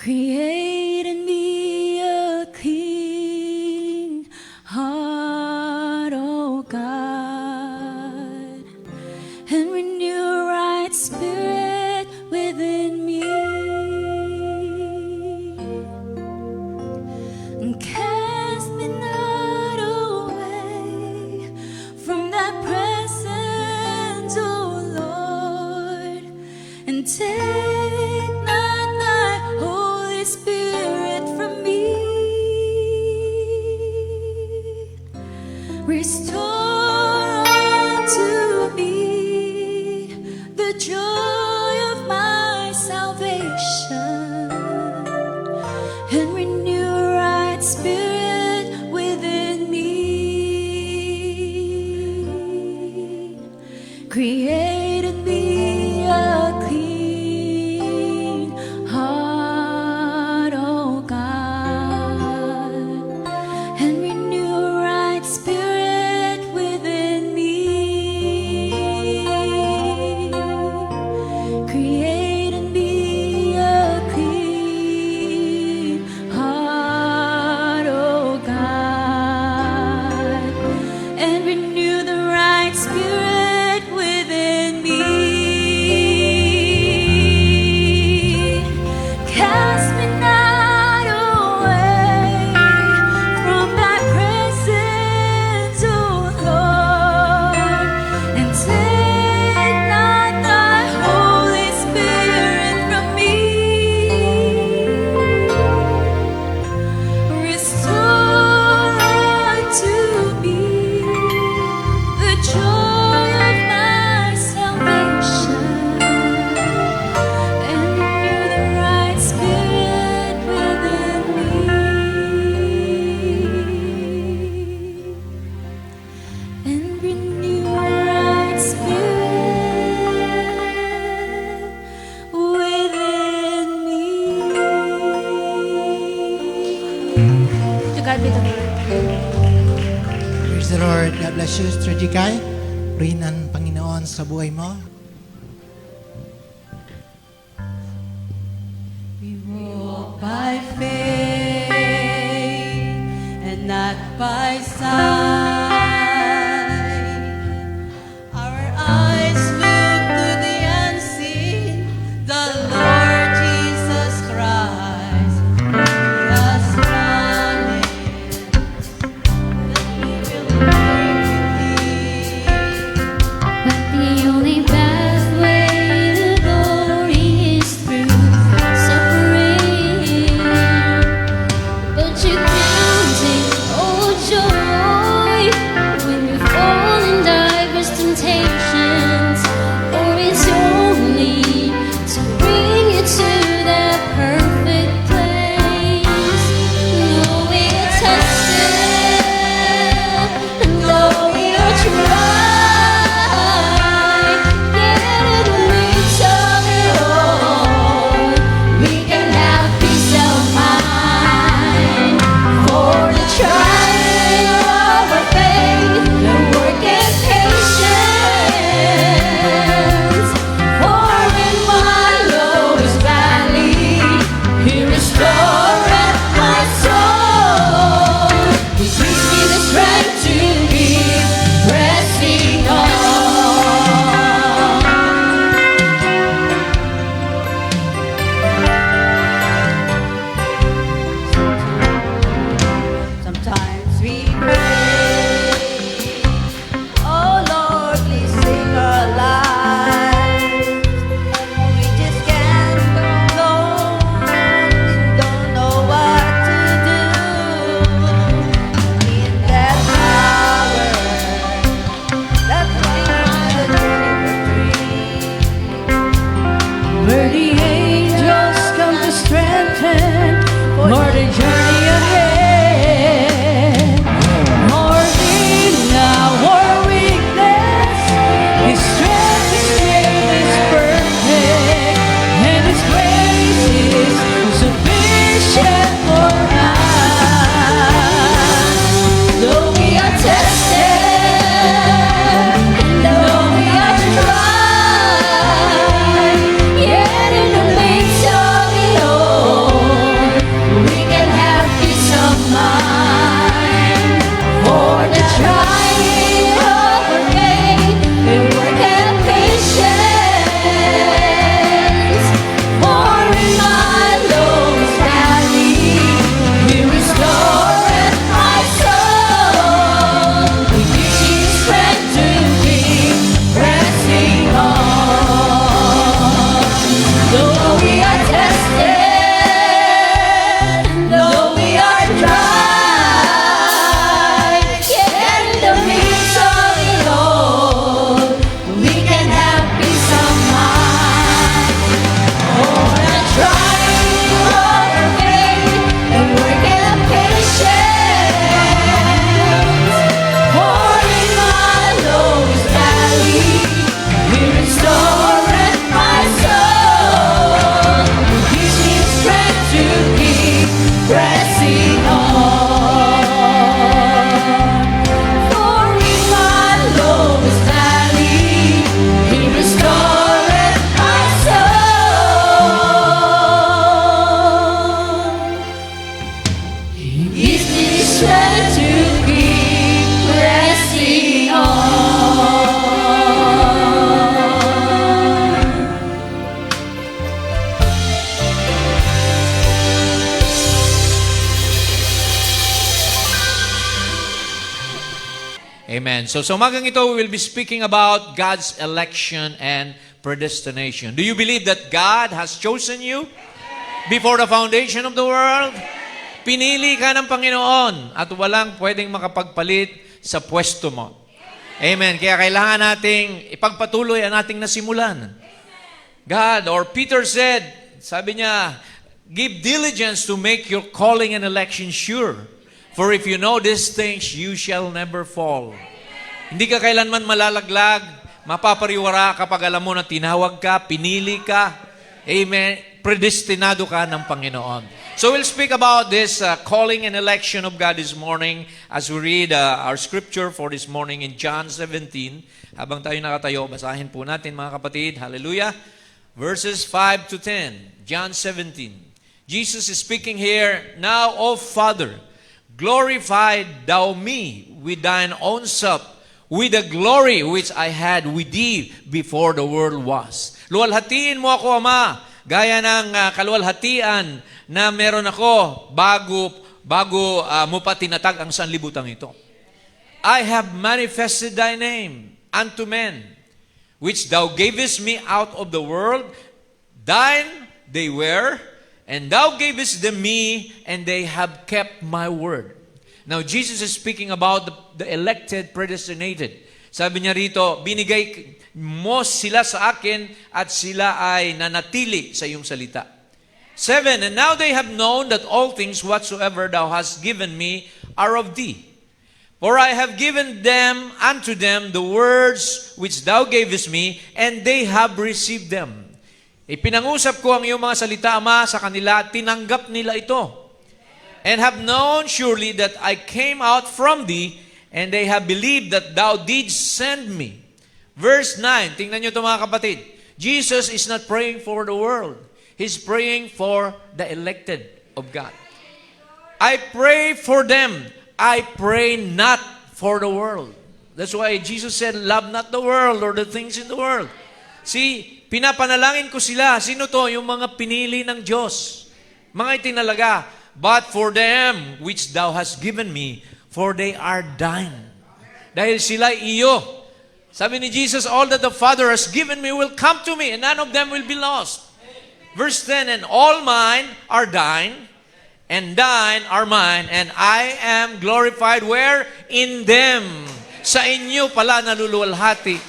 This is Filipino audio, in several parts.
Create in me a clean heart, O God, and renew a right spirit within me. And cast me not away from thy presence, O Lord, and take not thy Holy Spirit from me. Restore unto me the joy of my salvation, and renew a right spirit within me. Create in me a clean heart, O God, and renew a right spirit within me. Create in me a clean heart, O God, and renew the right spirit within me. Cast me not away from thy presence, O Lord, and take not thy Holy Spirit from me. Restore unto me the joy of my salvation, and renew the right spirit within me. And renew a right spirit within me. To God be the glory. Praise the Lord. God bless you, Sister Jikay. Purihin ang Panginoon sa buhay mo. We walk by faith and not by sight. Our eyes look to the unseen, the Lord Jesus Christ. He has promised that we will believe. But the only Amen. So sa umagang ito, we will be speaking about God's election and predestination. Do you believe that God has chosen you before the foundation of the world? Pinili ka ng Panginoon at walang pwedeng makapagpalit sa pwesto mo. Amen. Kaya kailangan nating ipagpatuloy ang ating nasimulan. God, or Peter said, sabi niya, give diligence to make your calling and election sure. For if you know these things, you shall never fall. Hindi ka kailanman malalaglag, mapapariwara kapag alam mo na tinawag ka, pinili ka. Amen. Predestinado ka ng Panginoon. So we'll speak about this calling and election of God this morning as we read our scripture for this morning in John 17. Habang tayo nakatayo, basahin po natin mga kapatid. Hallelujah. Verses 5 to 10. John 17. Jesus is speaking here, Now, O Father, glorify thou me with thine own self, with the glory which I had with thee before the world was. Luwalhatiin mo ako, Ama, gaya ng kaluwalhatian na meron ako bago mo pa tinatag ang sanlibutang ito. I have manifested thy name unto men, which thou gavest me out of the world. Thine they were, and thou gavest them me, and they have kept my word. Now, Jesus is speaking about the elected, predestinated. Sabi niya rito, binigay mo sila sa akin at sila ay nanatili sa iyong salita. 7, and now they have known that all things whatsoever thou hast given me are of thee. For I have given them unto them the words which thou gavest me, and they have received them. Ipinangusap ko ang iyong mga salita, Ama, sa kanila, tinanggap nila ito. And have known surely that I came out from thee, and they have believed that thou didst send me. Verse 9, tingnan nyo ito mga kapatid. Jesus is not praying for the world. He's praying for the elected of God. I pray for them. I pray not for the world. That's why Jesus said, love not the world or the things in the world. See, pinapanalangin ko sila. Sino to? Yung mga pinili ng Diyos. Mga itinalaga. But for them which thou hast given me, for they are thine. Dahil sila iyo. Sabi ni Jesus, all that the Father has given me will come to me, and none of them will be lost. Verse 10, and all mine are thine, and thine are mine, and I am glorified where? In them. Sa inyo pala naluluwalhati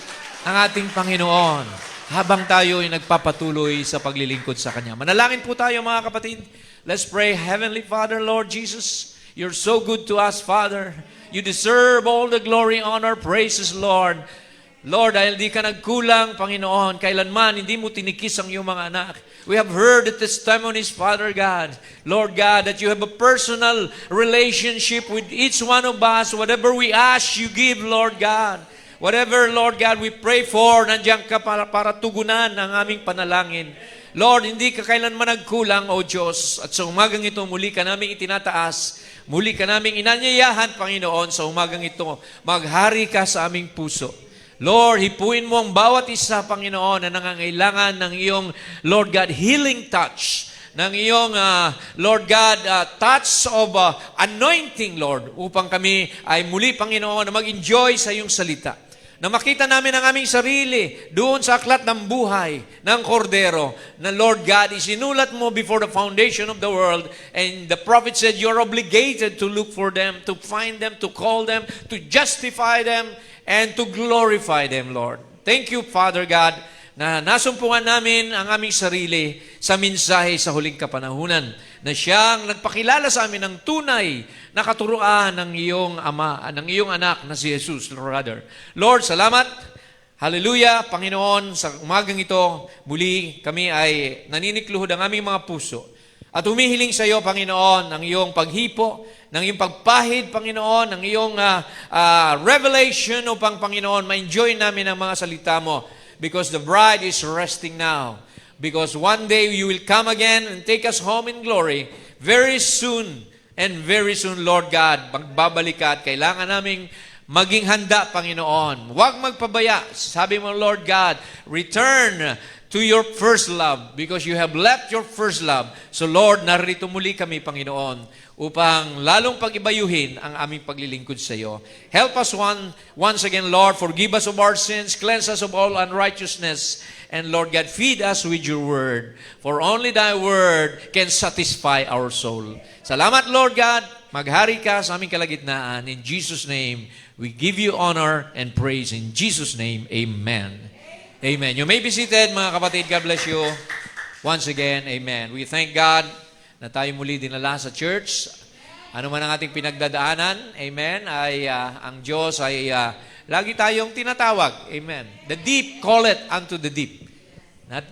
ang ating Panginoon habang tayo ay nagpapatuloy sa paglilingkod sa Kanya. Manalangin po tayo mga kapatid. Let's pray. Heavenly Father, Lord Jesus, you're so good to us, Father. You deserve all the glory, honor, praises, Lord. Lord, dahil di ka nagkulang, Panginoon, kailanman hindi mo tinikis ang iyong mga anak. We have heard the testimonies, Father God, Lord God, that you have a personal relationship with each one of us. Whatever we ask, you give, Lord God. Whatever, Lord God, we pray for, nandiyan ka para tugunan ang aming panalangin. Lord, hindi ka kailanman nagkulang, O Diyos. At sa umagang ito, muli ka namin itinataas. Muli ka namin inanyayahan, Panginoon, sa umagang ito. Maghari ka sa aming puso. Lord, hipuin mo ang bawat isa, Panginoon, na nangangailangan ng iyong, Lord God, healing touch, ng iyong, Lord God, touch of anointing, Lord, upang kami ay muli, Panginoon, na mag-enjoy sa iyong salita. Na makita namin ang aming sarili doon sa aklat ng buhay ng Kordero, na Lord God, isinulat mo before the foundation of the world, and the prophet said, you're obligated to look for them, to find them, to call them, to justify them, and to glorify them, Lord. Thank you, Father God, na nasumpungan namin ang aming sarili sa mensahe sa huling kapanahunan, na siyang nagpakilala sa amin ng tunay na katuruan ng iyong ama, ng iyong anak na si Jesus, rather. Lord, salamat. Hallelujah, Panginoon, sa umagang ito, muli kami ay naninikluhod ang aming mga puso. At humihiling sa iyo, Panginoon, ng iyong paghipo, ng iyong pagpahid, Panginoon, ng iyong revelation upang, Panginoon, ma-enjoy namin ang mga salita mo. Because the bride is resting now. Because one day you will come again and take us home in glory. Very soon, and very soon, Lord God, magbabalik ka at kailangan naming maging handa, Panginoon. Huwag magpabaya. Sabi mo, Lord God, return to your first love because you have left your first love. So Lord, narito muli kami, Panginoon, upang lalong pag-ibayuhin ang aming paglilingkod sa iyo. Help us once again, Lord. Forgive us of our sins. Cleanse us of all unrighteousness. And Lord God, feed us with your word. For only thy word can satisfy our soul. Salamat, Lord God. Maghari ka sa aming kalagitnaan. In Jesus' name, we give you honor and praise. In Jesus' name, amen. Amen. You may be seated, mga kapatid. God bless you. Once again, amen. We thank God na tayo muli dinala sa church. Ano man ang ating pinagdadaanan, amen, ay ang Diyos ay lagi tayong tinatawag. Amen. The deep, call it unto the deep.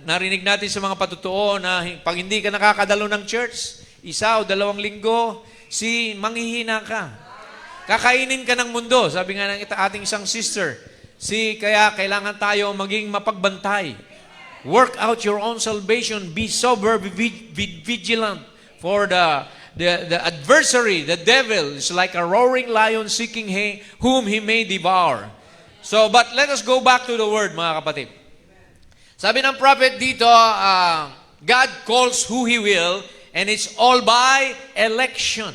Narinig natin sa mga patutuo na pag hindi ka nakakadalo ng church, 1 o 2 linggo, manghihina ka. Kakainin ka ng mundo. Sabi nga ng ating isang sister, kaya kailangan tayo maging mapagbantay. Work out your own salvation. Be sober, be vigilant. For the adversary, the devil, is like a roaring lion seeking whom he may devour. So, but let us go back to the word, mga kapatid. Sabi ng prophet dito, God calls who He will, and it's all by election.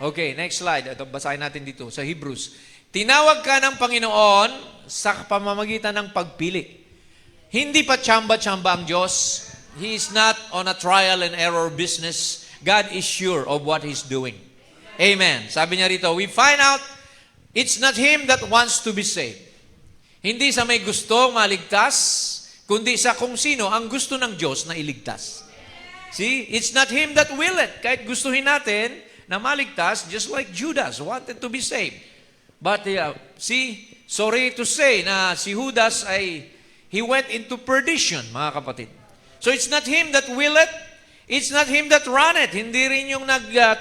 Okay, next slide. Ito, basahin natin dito sa Hebrews. Tinawag ka ng Panginoon sa pamamagitan ng pagpili. Hindi pa tsamba-tsamba ang Diyos. He is not on a trial and error business. God is sure of what He's doing. Amen. Sabi niya rito, we find out it's not Him that wants to be saved. Hindi sa may gustong maligtas, kundi sa kung sino ang gusto ng Diyos na iligtas. See, it's not Him that will it. Kahit gustuhin natin na maligtas, just like Judas wanted to be saved. But sorry to say na si Judas he went into perdition, mga kapatid. So it's not him that will it. It's not him that run it. Hindi rin yung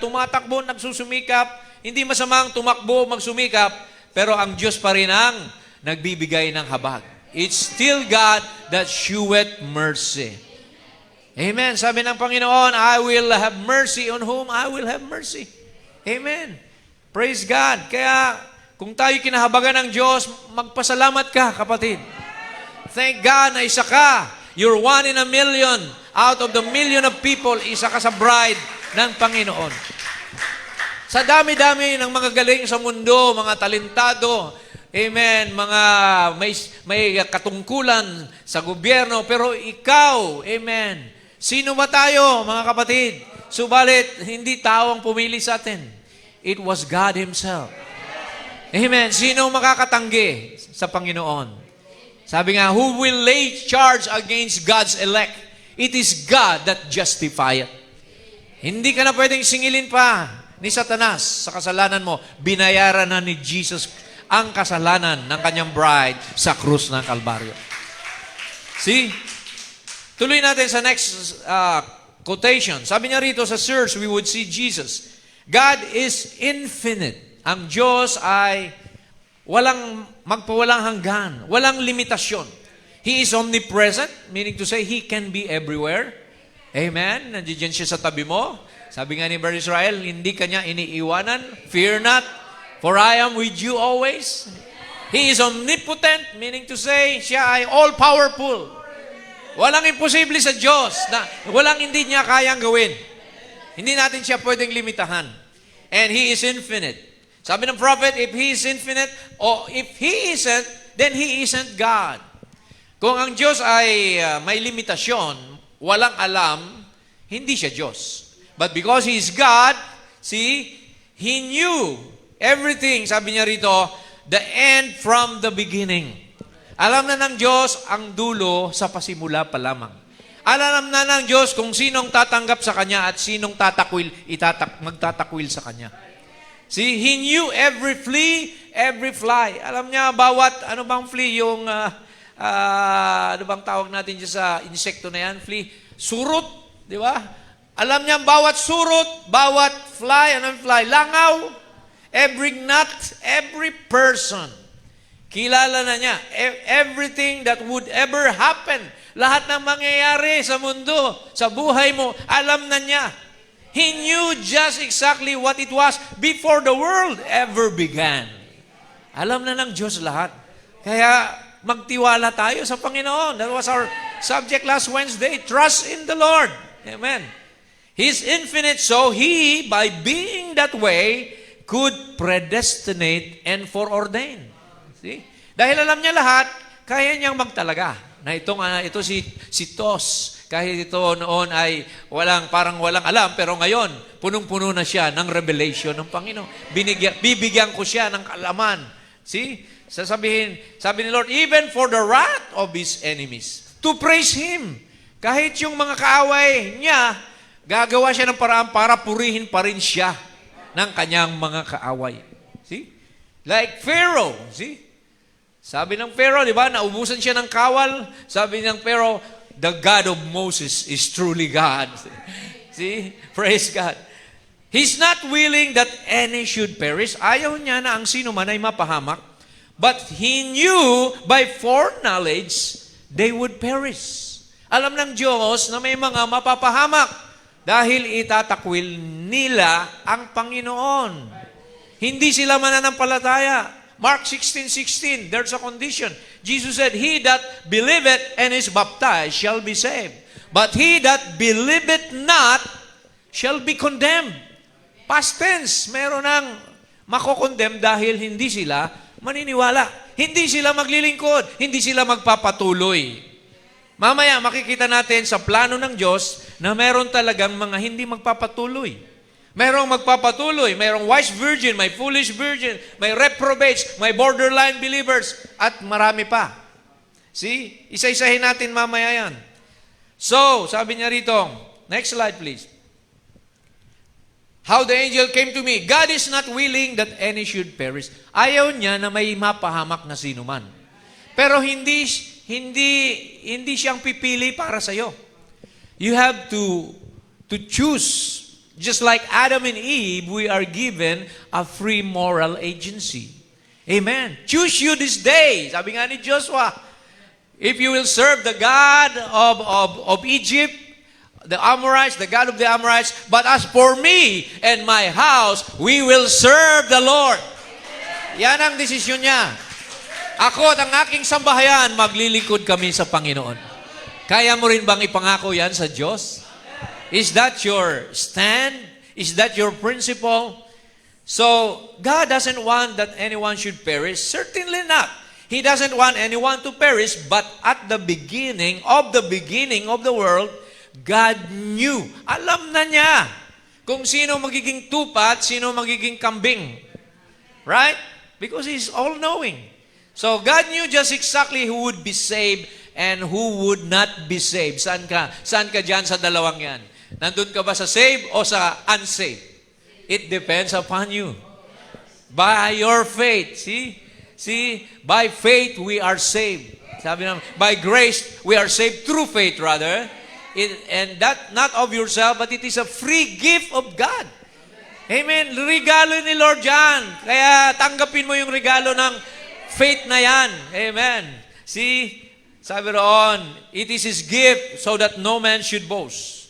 tumatakbo, nagsusumikap. Hindi masamang tumakbo, magsumikap. Pero ang Diyos pa rin ang nagbibigay ng habag. It's still God that sheweth mercy. Amen. Sabi ng Panginoon, I will have mercy on whom I will have mercy. Amen. Praise God. Kaya, kung tayo kinahabagan ng Diyos, magpasalamat ka, kapatid. Thank God na isa ka. You're 1 in a million. Out of the million of people, isa ka sa bride ng Panginoon. Sa dami-dami ng mga galing sa mundo, mga talentado, amen, mga may katungkulan sa gobyerno, pero ikaw, amen, sino ba tayo, mga kapatid? Subalit, hindi tao ang pumili sa atin. It was God Himself. Amen. Sino makakatanggi sa Panginoon? Sabi nga, who will lay charge against God's elect? It is God that justifieth. Hindi ka na pwedeng singilin pa ni Satanas sa kasalanan mo. Binayaran na ni Jesus ang kasalanan ng kanyang bride sa krus ng Kalbaryo. See? Tuloy natin sa next quotation. Sabi niya rito sa Sirs, we would see Jesus. God is infinite. Ang Diyos ay magpawalang hanggan, walang limitasyon. He is omnipresent, meaning to say, He can be everywhere. Amen? Nandiyan siya sa tabi mo. Sabi nga ni Brother Israel, hindi kanya iniiwanan. Fear not, for I am with you always. He is omnipotent, meaning to say, siya ay all-powerful. Walang imposible sa Diyos, na walang hindi niya kayang gawin. Hindi natin siya pwedeng limitahan. And He is infinite. Sabi ng prophet, if He is infinite, or if He isn't, then He isn't God. Kung ang Diyos ay may limitasyon, walang alam, hindi siya Diyos. But because He is God, see, He knew everything, sabi niya rito, the end from the beginning. Alam na ng Diyos ang dulo sa pasimula pa lamang. Alam na ng Diyos kung sinong tatanggap sa Kanya at sinong magtatakwil sa Kanya. See, He knew every flea, every fly. Alam niya bawat, ano bang flea, yung, ano bang tawag natin dyan sa insekto na yan, flea? Surot, di ba? Alam niya bawat surot, bawat fly, anong fly? Langaw, every nut, every person. Kilala na niya. Everything that would ever happen, lahat ng mangyayari sa mundo, sa buhay mo, alam na niya. He knew just exactly what it was before the world ever began. Alam na ng Diyos lahat. Kaya magtiwala tayo sa Panginoon. That was our subject last Wednesday. Trust in the Lord. Amen. He's infinite, so He, by being that way, could predestinate and foreordain. See? Dahil alam niya lahat, kaya niyang magtalaga. Na ito si Tos, kahit ito noon ay parang walang alam, pero ngayon, punong-puno na siya ng revelation ng Panginoon. Bibigyan ko siya ng kaalaman. See? Sabi ni Lord, even for the wrath of His enemies, to praise Him. Kahit yung mga kaaway niya, gagawa siya ng paraan para purihin pa rin siya ng kanyang mga kaaway. See? Like Pharaoh. See? Sabi ng Pharaoh, di ba, naubusan siya ng kawal. Sabi ng Pharaoh, the God of Moses is truly God. See? Praise God. He's not willing that any should perish. Ayaw niya na ang sino man ay mapahamak. But He knew by foreknowledge they would perish. Alam ng Diyos na may mga mapapahamak dahil itatakwil nila ang Panginoon. Hindi sila mananampalataya. Mark 16:16, there's a condition. Jesus said, He that believeth and is baptized shall be saved. But he that believeth not shall be condemned. Past tense, meron ng makokondemn dahil hindi sila maniniwala. Hindi sila maglilingkod. Hindi sila magpapatuloy. Mamaya makikita natin sa plano ng Diyos na meron talagang mga hindi magpapatuloy. Merong magpapatuloy, merong wise virgin, may foolish virgin, may reprobates, may borderline believers, at marami pa. See? Isa-isahin natin mamaya yan. So, sabi niya rito, next slide please. How the angel came to me. God is not willing that any should perish. Ayaw niya na may mapahamak na sino man. Pero hindi siyang pipili para sa iyo. You have to choose. Just like Adam and Eve, we are given a free moral agency. Amen. Choose you this day. Sabi nga ni Joshua, if you will serve the God of Egypt, the Amorites, the God of the Amorites, but as for me and my house, we will serve the Lord. Yan ang desisyon niya. Ako at ang aking sambahayan, maglilingkod kami sa Panginoon. Kaya mo rin bang ipangako yan sa Diyos? Is that your stand? Is that your principle? So, God doesn't want that anyone should perish. Certainly not. He doesn't want anyone to perish, but at the beginning of the world, God knew. Alam na niya kung sino magiging tupat, sino magiging kambing. Right? Because He's all-knowing. So, God knew just exactly who would be saved and who would not be saved. Saan ka dyan sa dalawang yan? Nandun ka ba sa saved o sa unsaved? It depends upon you. By your faith. See? By faith we are saved. Sabi naman, by grace we are saved through faith rather. And that not of yourself, but it is a free gift of God. Amen. Regalo ni Lord yan. Kaya tanggapin mo yung regalo ng faith na yan. Amen. See? Sabi roon, it is His gift so that no man should boast.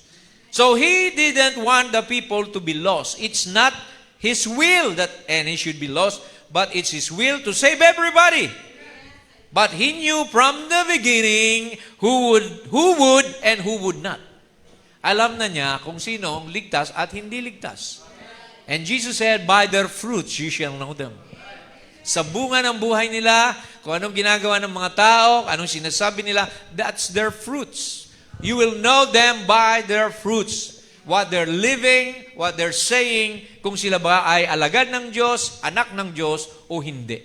So He didn't want the people to be lost. It's not His will that any should be lost, but it's His will to save everybody. But He knew from the beginning who would and who would not. Alam na niya kung sino ang ligtas at hindi ligtas. And Jesus said, by their fruits you shall know them. Sa bunga ng buhay nila, kung anong ginagawa ng mga tao, anong sinasabi nila, that's their fruits. You will know them by their fruits. What they're living, what they're saying, kung sila ba ay alagad ng Diyos, anak ng Diyos, o hindi.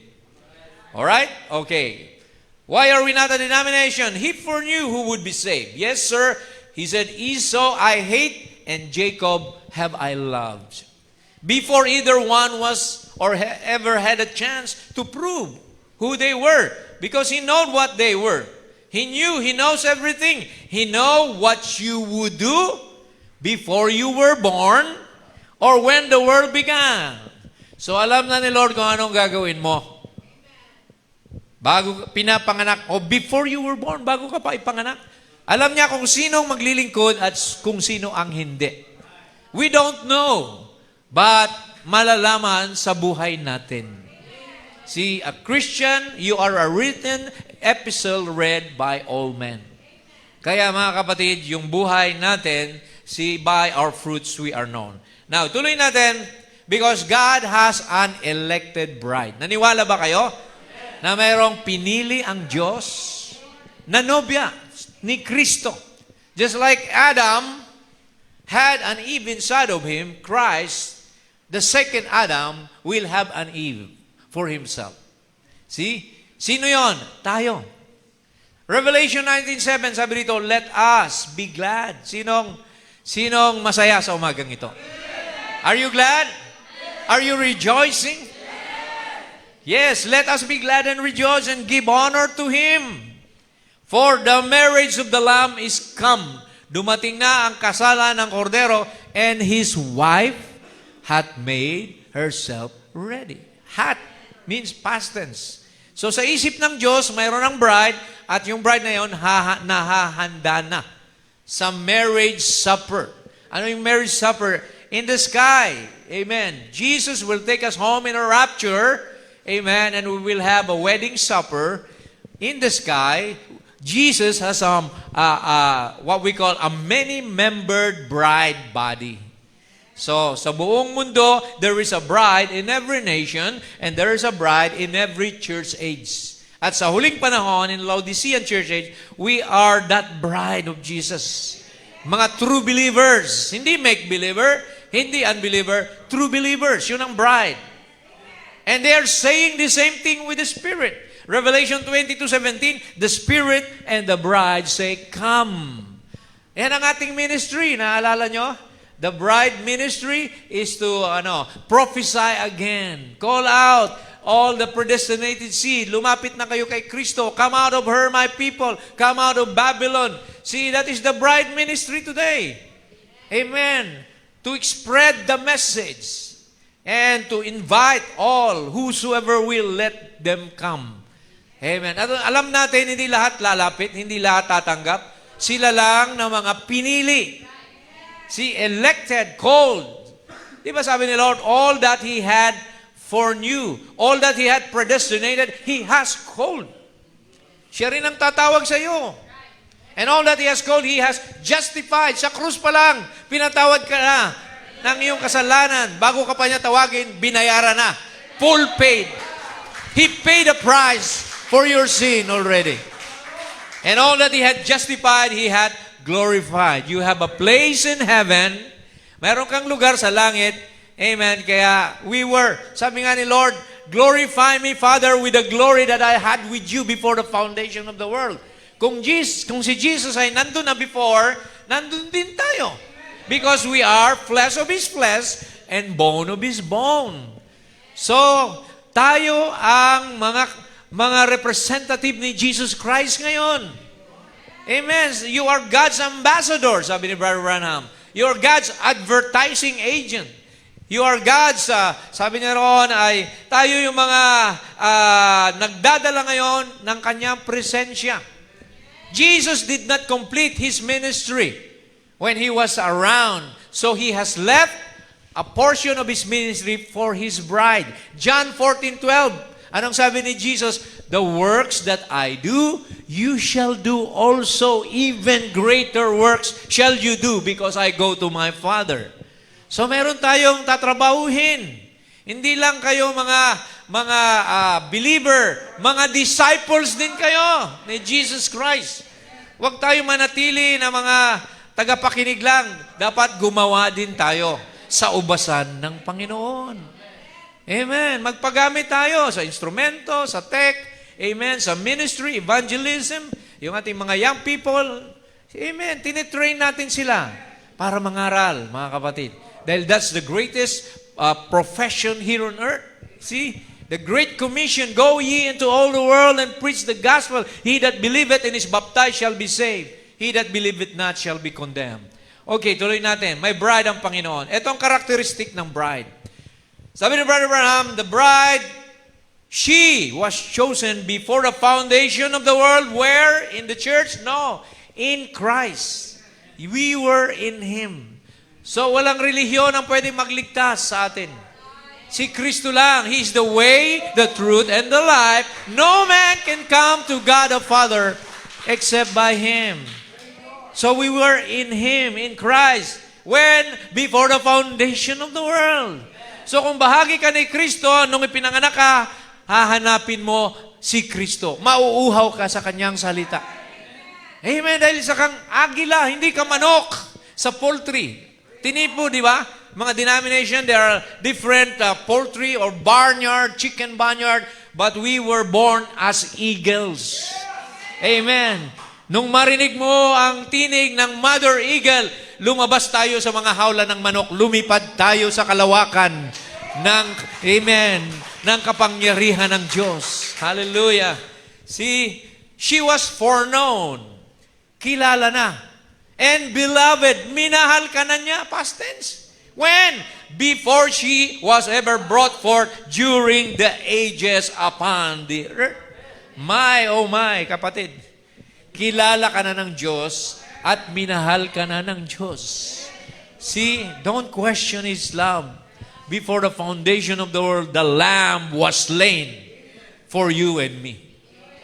Alright? Okay. Why are we not a denomination? He foreknew who would be saved. Yes, sir. He said, Esau I hate, and Jacob have I loved. Before either one was or ever had a chance to prove who they were, because he knew what they were. He knows everything. He knows what you would do before you were born or when the world began. So alam na ni Lord kung anong gagawin mo. Bago pinapanganak o before you were born, bago ka pa ipanganak. Alam niya kung sinong maglilingkod at kung sino ang hindi. We don't know, but malalaman sa buhay natin. See, a Christian, you are a written epistle read by all men. Kaya mga kapatid, yung buhay natin, by our fruits we are known. Now, tuloy natin, because God has an elected bride. Naniwala ba kayo? Na mayroong pinili ang Diyos na nobya ni Kristo. Just like Adam had an Eve inside of him, Christ, the second Adam, will have an Eve for himself. See? Sino yon? Tayo. Revelation 19:7, sabi dito, let us be glad. Sinong masaya sa umagang ito? Are you glad? Are you rejoicing? Yes, let us be glad and rejoice and give honor to Him. For the marriage of the Lamb is come. Dumating na ang kasalan ng Kordero, and His wife hath made herself ready. Hath means past tense. So sa isip ng Diyos, mayroon ng bride, at yung bride na yon, nahahanda na sa marriage supper. Ano yung marriage supper? In the sky. Amen. Jesus will take us home in a rapture. Amen. And we will have a wedding supper in the sky. Jesus has what we call a many-membered bride body. So, sa buong mundo, there is a bride in every nation, and there is a bride in every church age. At sa huling panahon, in Laodicean church age, we are that bride of Jesus. Mga true believers, hindi make-believer, hindi unbeliever, true believers, yun ang bride. And they are saying the same thing with the Spirit. Revelation 22:17, the Spirit and the bride say, come. Yan ang ating ministry, naalala nyo? The bride ministry is to prophesy again. Call out all the predestinated seed. Lumapit na kayo kay Kristo. Come out of her, my people. Come out of Babylon. See, that is the bride ministry today. Amen. To spread the message and to invite all, whosoever will, let them come. Amen. At alam natin, hindi lahat lalapit, hindi lahat tatanggap. Sila lang na mga pinili. See, elected, called. Di ba sabi ni Lord, all that He had foreknew, all that He had predestinated, He has called. Siya rin ang tatawag sa iyo. And all that He has called, He has justified. Sa krus pa lang, pinatawad ka na ng iyong kasalanan. Bago ka pa niya tawagin, binayaran na. Full paid. He paid a price for your sin already. And all that He had justified, He had glorified. You have a place in heaven. Meron kang lugar sa langit. Amen. Kaya sabi nga ni Lord, glorify me, Father, with the glory that I had with you before the foundation of the world. Kung si Jesus ay nandun na before, nandun din tayo. Because we are flesh of His flesh and bone of His bone. So, tayo ang mga representative ni Jesus Christ ngayon. Amen. You are God's ambassador, sabi ni Brother Branham. You are God's advertising agent. You are God's, sabi niya roon, ay tayo yung mga nagdadala ngayon ng kanyang presensya. Jesus did not complete His ministry when He was around. So He has left a portion of His ministry for His bride. John 14:12. Anong sabi ni Jesus? The works that I do, you shall do also. Even greater works shall you do because I go to my Father. So meron tayong tatrabahuhin. Hindi lang kayo mga believer, mga disciples din kayo ni Jesus Christ. Huwag tayo manatili na mga tagapakinig lang. Dapat gumawa din tayo sa ubasan ng Panginoon. Amen. Magpagamit tayo sa instrumento, sa tech, amen, sa ministry, evangelism, yung ating mga young people. Amen. Tinitrain natin sila para mangaral, mga kapatid. Dahil that's the greatest profession here on earth. See? The Great Commission, go ye into all the world and preach the gospel. He that believeth and is baptized shall be saved. He that believeth not shall be condemned. Okay, tuloy natin. May bride ang Panginoon. Ito ang karakteristik ng bride. Sabi ni Brother Branham, the bride, she was chosen before the foundation of the world. Where? In the church? No. In Christ. We were in Him. So, walang relihiyon ang pwedeng magligtas sa atin. Si Kristo lang. He is the way, the truth, and the life. No man can come to God the Father except by Him. So we were in Him, in Christ, when before the foundation of the world. So kung bahagi ka ni Kristo, nung ipinanganak ka, hahanapin mo si Kristo. Mauuhaw ka sa Kanyang salita. Amen. Dahil sa kang agila, hindi ka manok sa poultry. Tinipo, di ba? Mga denomination, there are different poultry or barnyard, chicken barnyard, but we were born as eagles. Amen. Nung marinig mo ang tinig ng mother eagle, lumabas tayo sa mga hawla ng manok, lumipad tayo sa kalawakan ng, amen, ng kapangyarihan ng Diyos. Hallelujah. See, she was foreknown. Kilala na. And beloved, minahal ka na niya, past tense. When? Before she was ever brought forth during the ages upon the earth. My, oh my, kapatid. Kilala ka na ng Diyos at minahal ka na ng Diyos. See, don't question His love. Before the foundation of the world, the Lamb was slain for you and me.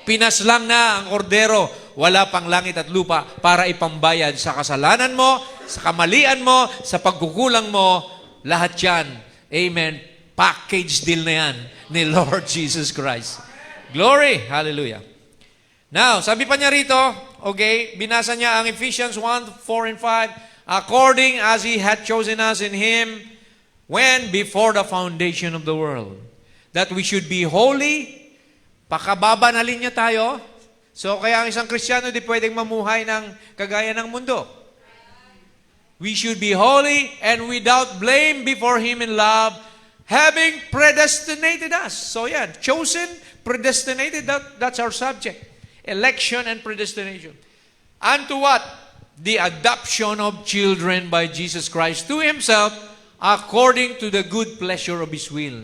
Pinaslang na ang kordero, wala pang langit at lupa para ipambayad sa kasalanan mo, sa kamalian mo, sa pagkukulang mo, lahat yan. Amen. Package deal na yan ni Lord Jesus Christ. Glory! Hallelujah. Now, sabi pa niya rito, okay, binasa niya ang Ephesians 1:4 and 5, according as He had chosen us in Him when before the foundation of the world, that we should be holy. Pakababanalin niya tayo. So, kaya ang isang Kristiyano di pwedeng mamuhay ng kagaya ng mundo. We should be holy and without blame before Him in love, having predestinated us. So, yan, chosen, predestinated, that's our subject. Election and predestination. Unto what? The adoption of children by Jesus Christ to Himself according to the good pleasure of His will.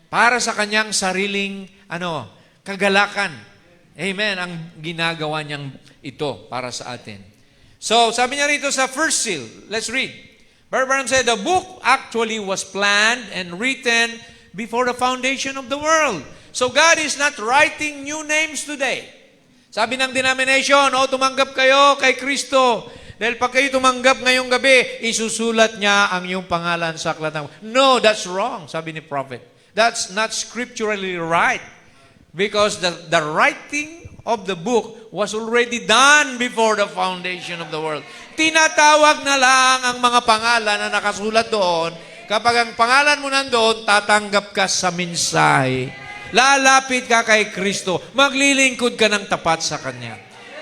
Para sa Kanyang sariling, kagalakan. Amen. Ang ginagawa niyang ito para sa atin. So, sabi niya rito sa first seal. Let's read. Brother Branham said, the book actually was planned and written before the foundation of the world. So, God is not writing new names today. Sabi ng denomination, tumanggap kayo kay Kristo. Dahil pag kayo tumanggap ngayong gabi, isusulat niya ang iyong pangalan sa aklat ng... No, that's wrong, sabi ni prophet. That's not scripturally right. Because the writing of the book was already done before the foundation of the world. Tinatawag na lang ang mga pangalan na nakasulat doon. Kapag ang pangalan mo nandoon, tatanggap ka sa mensahe. Lalapit ka kay Kristo. Maglilingkod ka ng tapat sa Kanya.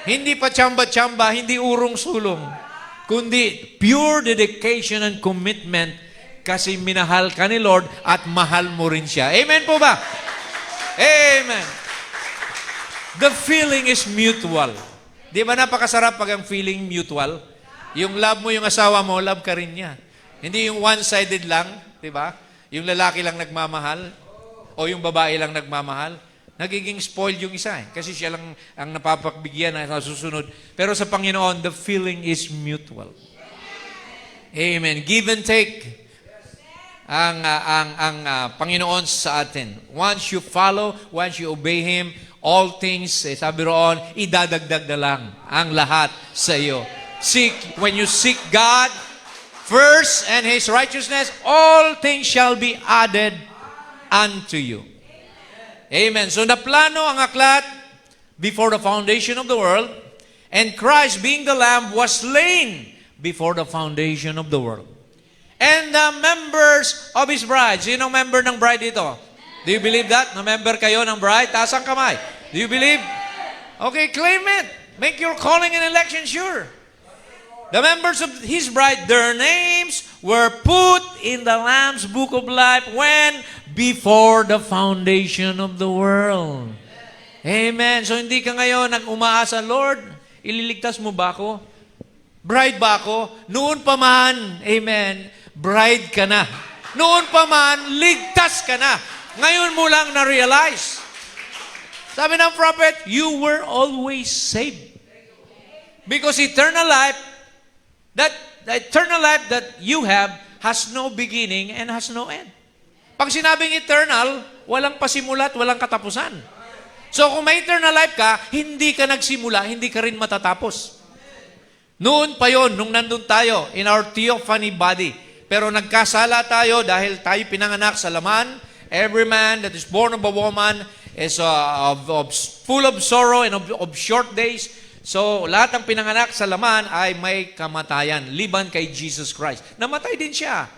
Hindi pa tsamba-tsamba, hindi urong-sulong, kundi pure dedication and commitment kasi minahal ka ni Lord at mahal mo rin siya. Amen po ba? Amen. The feeling is mutual. Di ba napakasarap pag ang feeling mutual? Yung love mo yung asawa mo, love ka rin niya. Hindi yung one-sided lang, di ba? Yung lalaki lang nagmamahal. O yung babae lang nagmamahal, nagiging spoiled yung isa kasi siya lang ang napapagbigyan na nasusunod. Pero sa Panginoon, the feeling is mutual. Amen. Give and take ang Panginoon sa atin. Once you follow, once you obey Him, all things, sabi roon, idadagdag na lang ang lahat sa iyo. When you seek God first and His righteousness, all things shall be added unto you. Amen. So naplano ang aklat before the foundation of the world, and Christ being the Lamb was slain before the foundation of the world. And the members of His bride. Sino member ng bride ito? Do you believe that? Na member kayo ng bride? Taas ang kamay. Do you believe? Okay, claim it. Make your calling and election sure. The members of His bride, their names were put in the Lamb's book of life when? Before the foundation of the world. Amen. So hindi ka ngayon nag-umaasa, Lord, ililigtas mo ba ako? Bride ba ako? Noon pa man, amen, bride ka na. Noon pa man, ligtas ka na. Ngayon mo lang na-realize. Sabi ng prophet, you were always saved. Because eternal life, the eternal life that you have has no beginning and has no end. Pag sinabing eternal, walang pasimula at walang katapusan. So kung may eternal life ka, hindi ka nagsimula, hindi ka rin matatapos. Noon pa yon, nung nandun tayo, in our theophany body. Pero nagkasala tayo dahil tayo pinanganak sa laman. Every man that is born of a woman is full of sorrow and of short days. So, lahat ng pinanganak sa laman ay may kamatayan, liban kay Jesus Christ. Namatay din siya.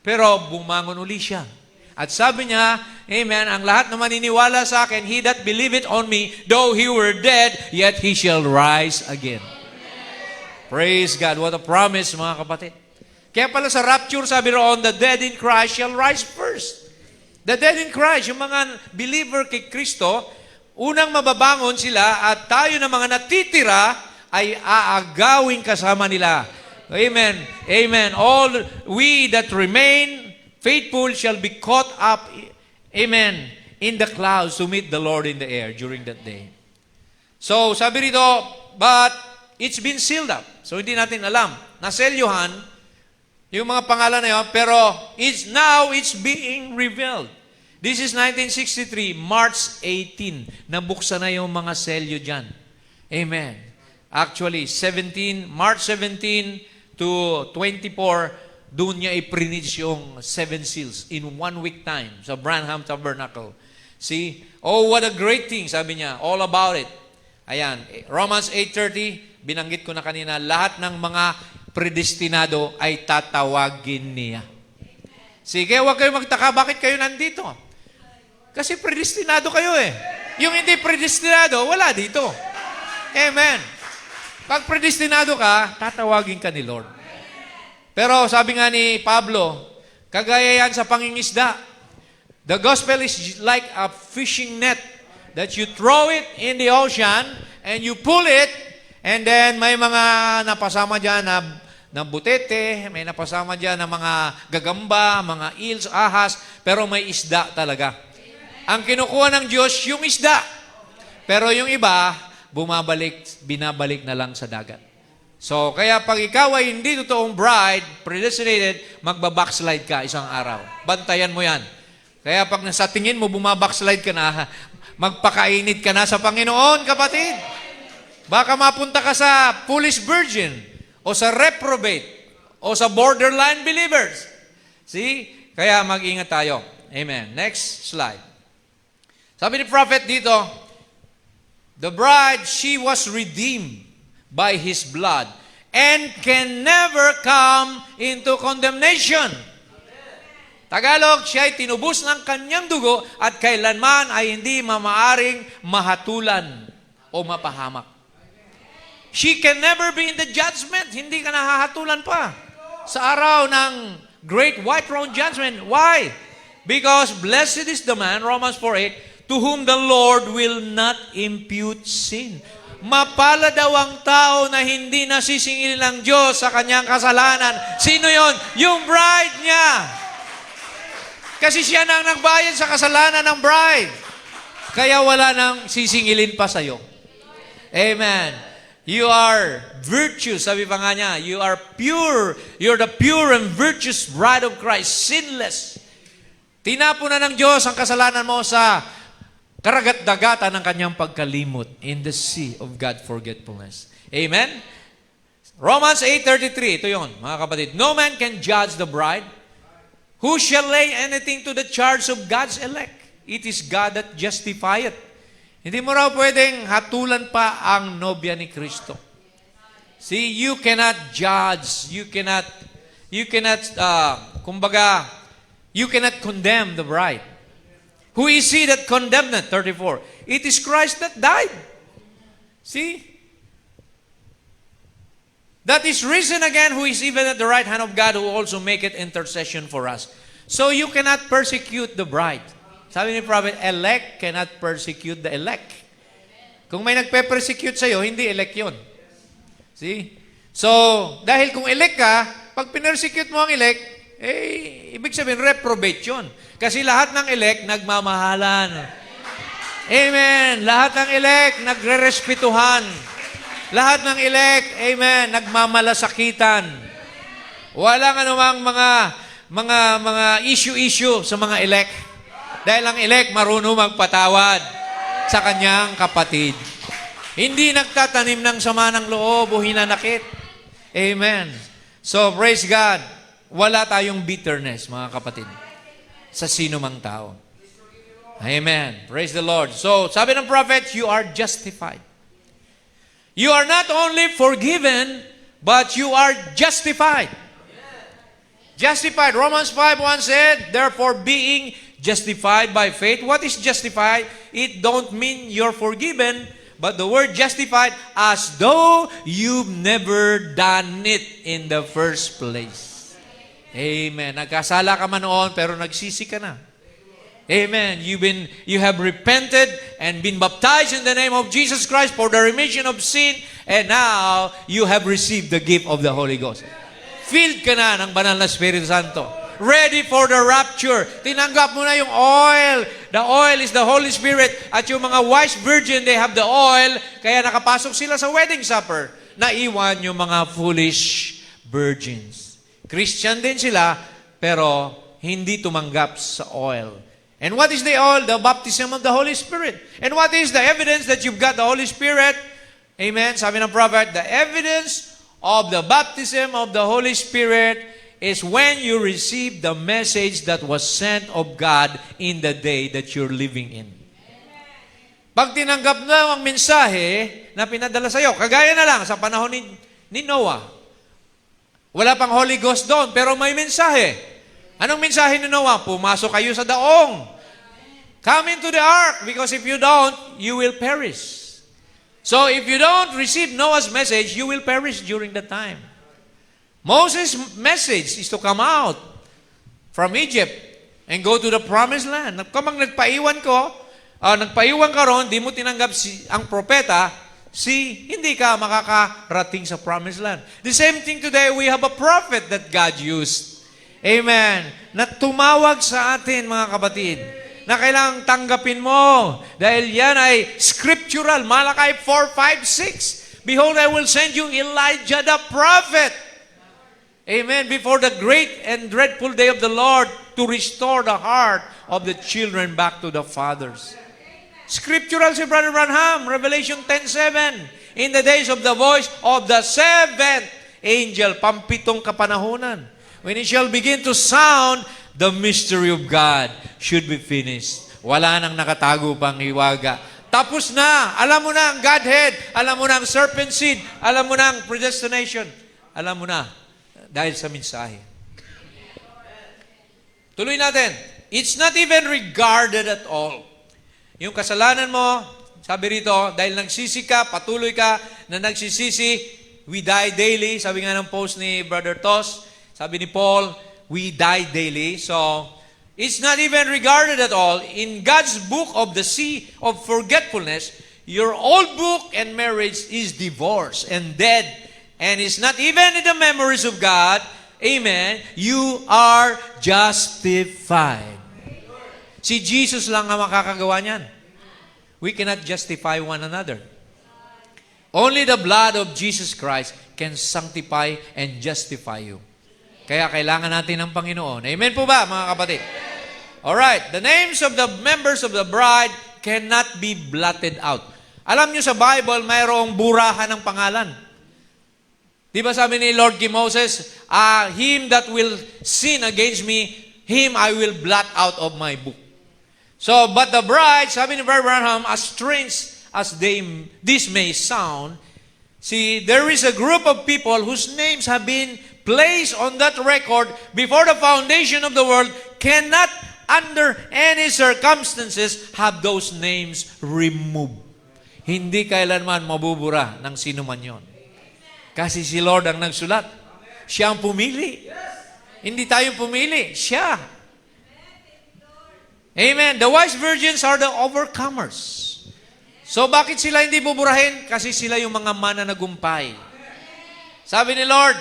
Pero bumangon uli siya. At sabi niya, amen, ang lahat na maniniwala sa akin, he that believeth on me, though he were dead, yet he shall rise again. Praise God. What a promise, mga kapatid. Kaya pala sa rapture, sabi roon, the dead in Christ shall rise first. The dead in Christ, yung mga believer kay Kristo, unang mababangon sila at tayo na mga natitira ay aagawin kasama nila. Amen. Amen. All we that remain faithful shall be caught up, amen, in the clouds to meet the Lord in the air during that day. So, sabi rito, but it's been sealed up. So, hindi natin alam. Naselyuhan, yung mga pangalan na yun, pero it's being revealed. This is 1963, March 18. Nabuksan na yung mga selyo dyan. Amen. Actually, March 17 to 24, doon niya i-preach yung 7 seals in 1 week time sa Branham Tabernacle. See? Oh, what a great thing, sabi niya. All about it. Ayan, Romans 8:30, binanggit ko na kanina, lahat ng mga predestinado ay tatawagin niya. Sige, huwag kayo magtaka, bakit kayo nandito? Kasi predestinado kayo eh. Yung hindi predestinado, wala dito. Amen. Pag predestinado ka, tatawagin ka ni Lord. Pero sabi nga ni Pablo, kagaya yan sa pangingisda. The gospel is like a fishing net that you throw it in the ocean and you pull it and then may mga napasama dyan na butete, may napasama dyan na mga gagamba, mga eels, ahas, pero may isda talaga. Ang kinukuha ng Diyos, yung isda. Pero yung iba, binabalik na lang sa dagat. So, kaya pag ikaw ay hindi totoong bride, predestinated, magbabackslide ka isang araw. Bantayan mo yan. Kaya pag nasa tingin mo, bumabackslide ka na, magpakainit ka na sa Panginoon, kapatid. Baka mapunta ka sa foolish virgin, o sa reprobate, o sa borderline believers. See? Kaya mag-ingat tayo. Amen. Next slide. Sabi ni prophet dito, the bride, she was redeemed by His blood and can never come into condemnation. Tagalog, siya ay tinubos ng kanyang dugo at kailanman ay hindi mamaaring mahatulan o mapahamak. She can never be in the judgment. Hindi ka nahahatulan pa sa araw ng great white throne judgment. Why? Because blessed is the man, Romans 4:8, to whom the Lord will not impute sin. Mapalad daw ang tao na hindi nasisingil ng Diyos sa kanyang kasalanan. Sino yon? Yung bride niya. Kasi siya na ang nagbayad sa kasalanan ng bride. Kaya wala nang sisingilin pa sa'yo. Amen. You are virtuous. Sabi pa nga niya, you are pure. You're the pure and virtuous bride of Christ. Sinless. Tinapo na ng Diyos ang kasalanan mo sa karagat-dagatan ng kanyang pagkalimot in the sea of God forgetfulness. Amen? Romans 8:33, ito yun, mga kapatid. No man can judge the bride. Who shall lay anything to the charge of God's elect? It is God that justifieth. Hindi mo raw pwedeng hatulan pa ang nobya ni Kristo. See, you cannot judge. You cannot condemn the bride. Who is he that condemneth? 34. It is Christ that died. See? That is risen again, who is even at the right hand of God, who also maketh intercession for us. So you cannot persecute the bride. Sabi ni prophet, elect cannot persecute the elect. Kung may nagpe-persecute sa'yo, hindi elect yun. See? So, dahil kung elect ka, pag pinersecute mo ang elect, ibig sabihin, reprobate yun. Kasi lahat ng elect, nagmamahalan. Amen. Lahat ng elect, nagre-respetuhan. Lahat ng elect, amen, nagmamalasakitan. Walang anumang mga issue sa mga elect. Dahil ang elect marunong magpatawad sa kanyang kapatid. Hindi nagtatanim ng sama ng loob o hinanakit. Amen. So, praise God. Wala tayong bitterness, mga kapatid, sa sino mang tao. Amen. Praise the Lord. So, sabi ng prophet, you are justified. You are not only forgiven, but you are justified. Justified. Romans 5:1 said, therefore being justified by faith. What is justified? It don't mean you're forgiven, but the word justified as though you've never done it in the first place. Amen. Nagkasala ka man noon, pero nagsisi ka na. Amen. You have repented and been baptized in the name of Jesus Christ for the remission of sin, and now you have received the gift of the Holy Ghost. Filled ka na ng banal na Espiritu Santo. Ready for the rapture. Tinanggap mo na yung oil. The oil is the Holy Spirit. At yung mga wise virgin, they have the oil. Kaya nakapasok sila sa wedding supper. Naiwan yung mga foolish virgins. Christian din sila, pero hindi tumanggap sa oil. And what is the oil? The baptism of the Holy Spirit. And what is the evidence that you've got the Holy Spirit? Amen. Sabi ng prophet, the evidence of the baptism of the Holy Spirit is when you receive the message that was sent of God in the day that you're living in. Pag tinanggap na ang mensahe na pinadala sa iyo, kagaya na lang sa panahon ni Noah. Wala pang Holy Ghost doon, pero may mensahe. Anong mensahe ni Noah? Pumasok kayo sa daong. Come into the ark, because if you don't, you will perish. So if you don't receive Noah's message, you will perish during that time. Moses' message is to come out from Egypt and go to the promised land. Kamang nagpaiwan ka ron, di mo tinanggap ang propeta, hindi ka makakarating sa promised land. The same thing today, we have a prophet that God used. Amen. Na tumawag sa atin, mga kapatid, na kailangang tanggapin mo. Dahil yan ay scriptural. Malakay 4:5-6. Behold, I will send you Elijah the prophet. Amen. Before the great and dreadful day of the Lord, to restore the heart of the children back to the fathers. Scriptural si Brother Branham, Revelation 10:7. In the days of the voice of the seventh angel, pampitong kapanahunan. When it shall begin to sound, the mystery of God should be finished. Wala nang nakatago pang hiwaga. Tapos na. Alam mo na ang Godhead. Alam mo na ang serpent seed. Alam mo na ang predestination. Alam mo na. Dahil sa mensahe. Tuloy natin. It's not even regarded at all. Yung kasalanan mo, sabi rito, dahil nagsisi ka, patuloy ka na nagsisisi, we die daily. Sabi nga ng post ni Brother Tos, sabi ni Paul, we die daily. So, it's not even regarded at all. In God's book of the sea of forgetfulness, your old book and marriage is divorced and dead. And it's not even in the memories of God. Amen. You are justified. Si Jesus lang ang makakagawa niyan. We cannot justify one another. Only the blood of Jesus Christ can sanctify and justify you. Kaya kailangan natin ng Panginoon. Amen po ba, mga kapatid? Alright, the names of the members of the bride cannot be blotted out. Alam nyo sa Bible, mayroong burahan ng pangalan. Di ba sabi ni Lord kay Moses, him that will sin against me, him I will blot out of my book. So, but the bride, sabi ni Brother Branham, as strange as this may sound, see, there is a group of people whose names have been placed on that record before the foundation of the world, cannot under any circumstances have those names removed. Hindi kailanman mabubura ng sino man yon. Kasi si Lord ang nagsulat. Siya ang pumili. Hindi tayo pumili. Siya. Amen. The wise virgins are the overcomers. So bakit sila hindi buburahin? Kasi sila yung mga mananagumpay. Sabi ni Lord,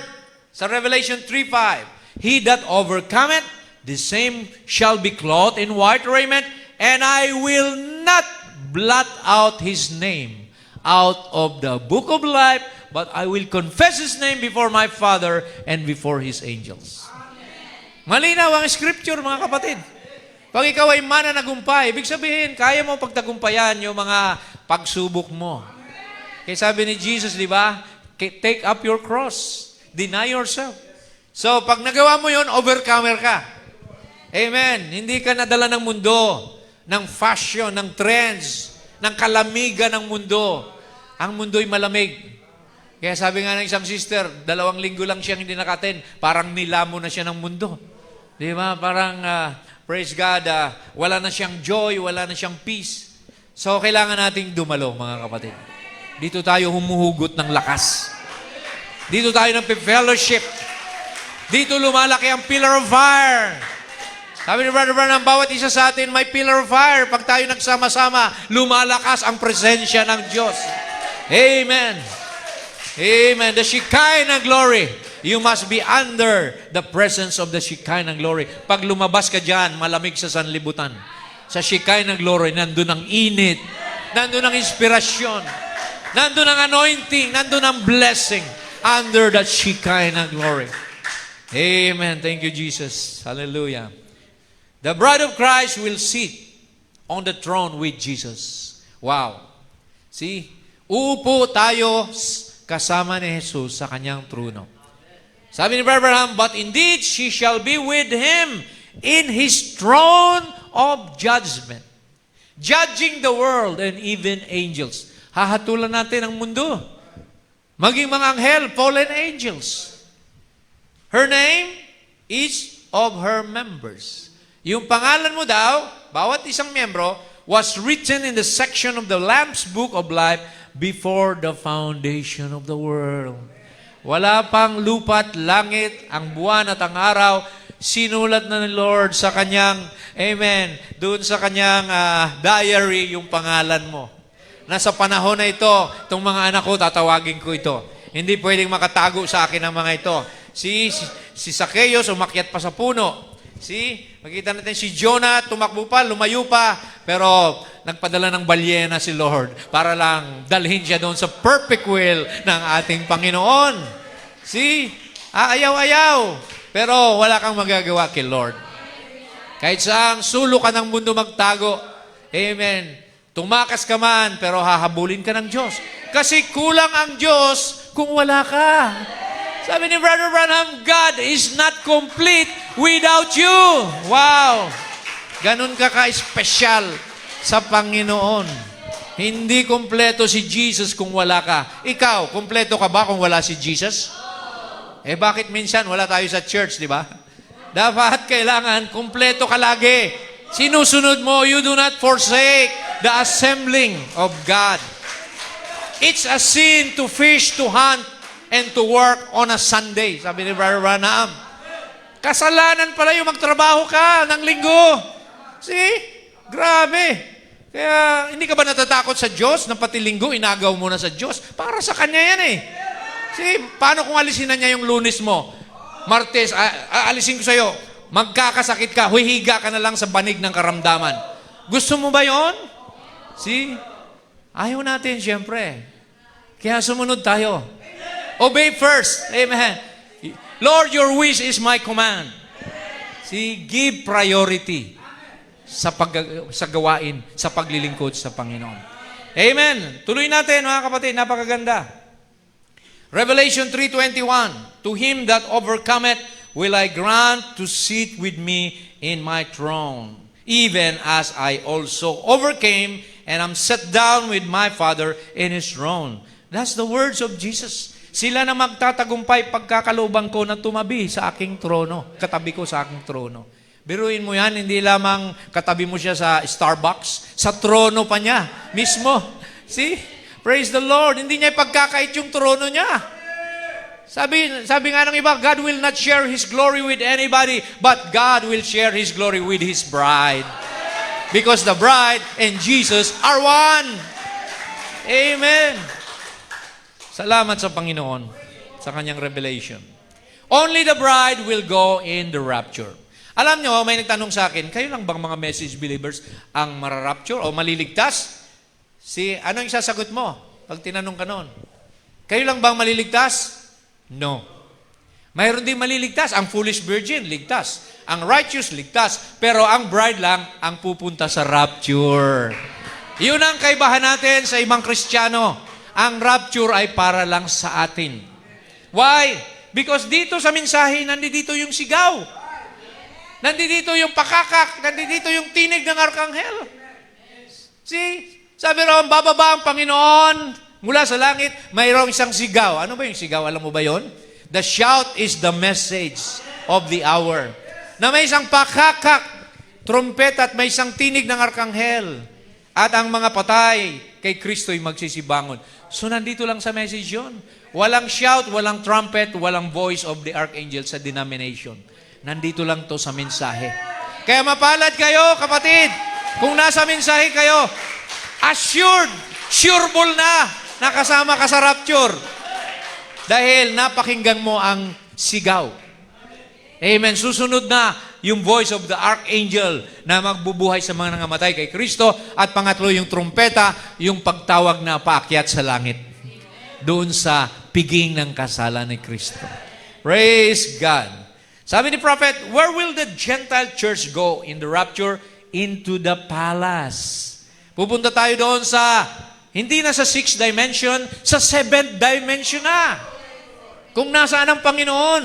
sa Revelation 3:5, he that overcometh, the same shall be clothed in white raiment, and I will not blot out his name out of the book of life, but I will confess his name before my Father and before his angels. Malinaw ang scripture, mga kapatid. Pag ikaw ay mananagumpay, ibig sabihin, kaya mo pagtagumpayan yung mga pagsubok mo. Kaya sabi ni Jesus, di ba? Take up your cross Deny yourself. So, pag nagawa mo yun, overcomer ka. Amen. Hindi ka nadala ng mundo, ng fashion, ng trends, ng kalamigan ng mundo. Ang mundo'y malamig. Kaya sabi nga ng isang sister, 2 linggo lang siyang hindi nakaten, parang nilamo na siya ng mundo. Di ba? Parang, praise God, wala na siyang joy, wala na siyang peace. So, kailangan nating dumalo, mga kapatid. Dito tayo humuhugot ng lakas. Dito tayo ng fellowship. Dito lumalaki ang pillar of fire. Sabi ni Brother Branham, bawat isa sa atin may pillar of fire. Pag tayo nagsama-sama, lumalakas ang presensya ng Diyos. Amen. Amen. The Shekinah glory. You must be under the presence of the Shekinah glory. Pag lumabas ka dyan, malamig sa sanlibutan. Sa Shekinah glory, nandun ang init. Nandun ang inspirasyon. Nandun ang anointing. Nandun ang blessing. Under that Shekinah glory. Amen. Thank you, Jesus. Hallelujah. The bride of Christ will sit on the throne with Jesus. Wow. See? Uupo tayo kasama ni Jesus sa kanyang trono. Sabi ni Abraham, but indeed she shall be with him in his throne of judgment, judging the world and even angels. Hahatulan natin ang mundo. Maging mga anghel, fallen angels. Her name is of her members. Yung pangalan mo daw, bawat isang miyembro, was written in the section of the Lamb's Book of Life before the foundation of the world. Wala pang lupa at langit, ang buwan at ang araw, sinulat na ni Lord sa kanyang, amen, doon sa kanyang diary yung pangalan mo. Nasa panahon na ito, itong mga anak ko, tatawagin ko ito. Hindi pwedeng makatago sa akin ang mga ito. Si Zacchaeus, umakyat pa sa puno. Makita natin si Jonah, tumakbo pa, lumayo pa, pero nagpadala ng balyena si Lord para lang dalhin siya doon sa perfect will ng ating Panginoon. Ayaw-ayaw, pero wala kang magagawa kay Lord. Kahit saang sulok ka ng mundo magtago, amen, tumakas ka man, pero hahabulin ka ng Diyos. Kasi kulang ang Diyos kung wala ka. Sabi ni Brother Branham, God is not complete without you. Wow! Ganun ka ka-espesyal sa Panginoon. Hindi kompleto si Jesus kung wala ka. Ikaw, kompleto ka ba kung wala si Jesus? Bakit minsan wala tayo sa church, di ba? Dapat kailangan kompleto ka lagi. Sinusunod mo, you do not forsake the assembling of God. It's a sin to fish, to hunt, and to work on a Sunday. Sabi ni Brother Branham. Kasalanan pala yung magtrabaho ka ng linggo. Grabe. Kaya hindi ka ba natatakot sa Diyos na pati linggo inagaw mo na sa Diyos? Para sa Kanya yan eh. Paano kung alisin na niya yung Lunes mo? Martes, alisin ko sa'yo. Magkakasakit ka, huhiga ka na lang sa banig ng karamdaman. Gusto mo ba yon? Ayaw natin, siyempre. Kaya sumunod tayo. Obey first. Amen. Lord, your wish is my command. Give priority sa gawain, sa paglilingkod sa Panginoon. Amen. Tuloy natin, mga kapatid. Napakaganda. Revelation 3:21. To him that overcometh will I grant to sit with me in my throne, even as I also overcame and am set down with my Father in his throne. That's the words of Jesus. Sila na magtatagumpay pagkakalubang ko na tumabi sa aking trono, katabi ko sa aking trono. Biruin mo yan, hindi lamang katabi mo siya sa Starbucks, sa trono pa niya mismo. Praise the Lord, hindi niya ipagkakait yung trono niya. Sabi nga ng iba, God will not share His glory with anybody, but God will share His glory with His bride. Because the bride and Jesus are one. Amen. Salamat sa Panginoon sa kanyang revelation. Only the bride will go in the rapture. Alam nyo, may nagtanong sa akin, kayo lang bang mga message believers ang mararapture o maliligtas? Ano yung sasagot mo pag tinanong ka noon? Kayo lang bang maliligtas? No. Mayroon din maliligtas. Ang foolish virgin, ligtas. Ang righteous, ligtas. Pero ang bride lang ang pupunta sa rapture. Yun ang kaibahan natin sa ibang Kristiyano. Ang rapture ay para lang sa atin. Why? Because dito sa mensahe, nandito yung sigaw. Nandito yung pakakak. Nandito yung tinig ng arkanghel. See? Sabi ron, bababa ang Panginoon mula sa langit, mayroong isang sigaw. Ano ba yung sigaw? Alam mo ba yon? The shout is the message of the hour. Na may isang pakakak, trompeta at may isang tinig ng arkanghel. At ang mga patay kay Kristo'y magsisibangon. So nandito lang sa message yon. Walang shout, walang trumpet, walang voice of the archangel sa denomination. Nandito lang to sa mensahe. Kaya mapalad kayo, kapatid. Kung nasa mensahe kayo, assured, sureball na, nakasama ka sa rapture. Dahil napakinggan mo ang sigaw. Amen. Susunod na yung voice of the archangel na magbubuhay sa mga nangamatay kay Kristo. At pangatlo, yung trumpeta, yung pagtawag na paakyat sa langit. Doon sa piging ng kasalan ni Kristo. Praise God. Sabi ni prophet, where will the Gentile church go in the rapture? Into the palace. Pupunta tayo doon sa, hindi na sa 6th dimension, sa 7th dimension na. Kung nasaan ang Panginoon.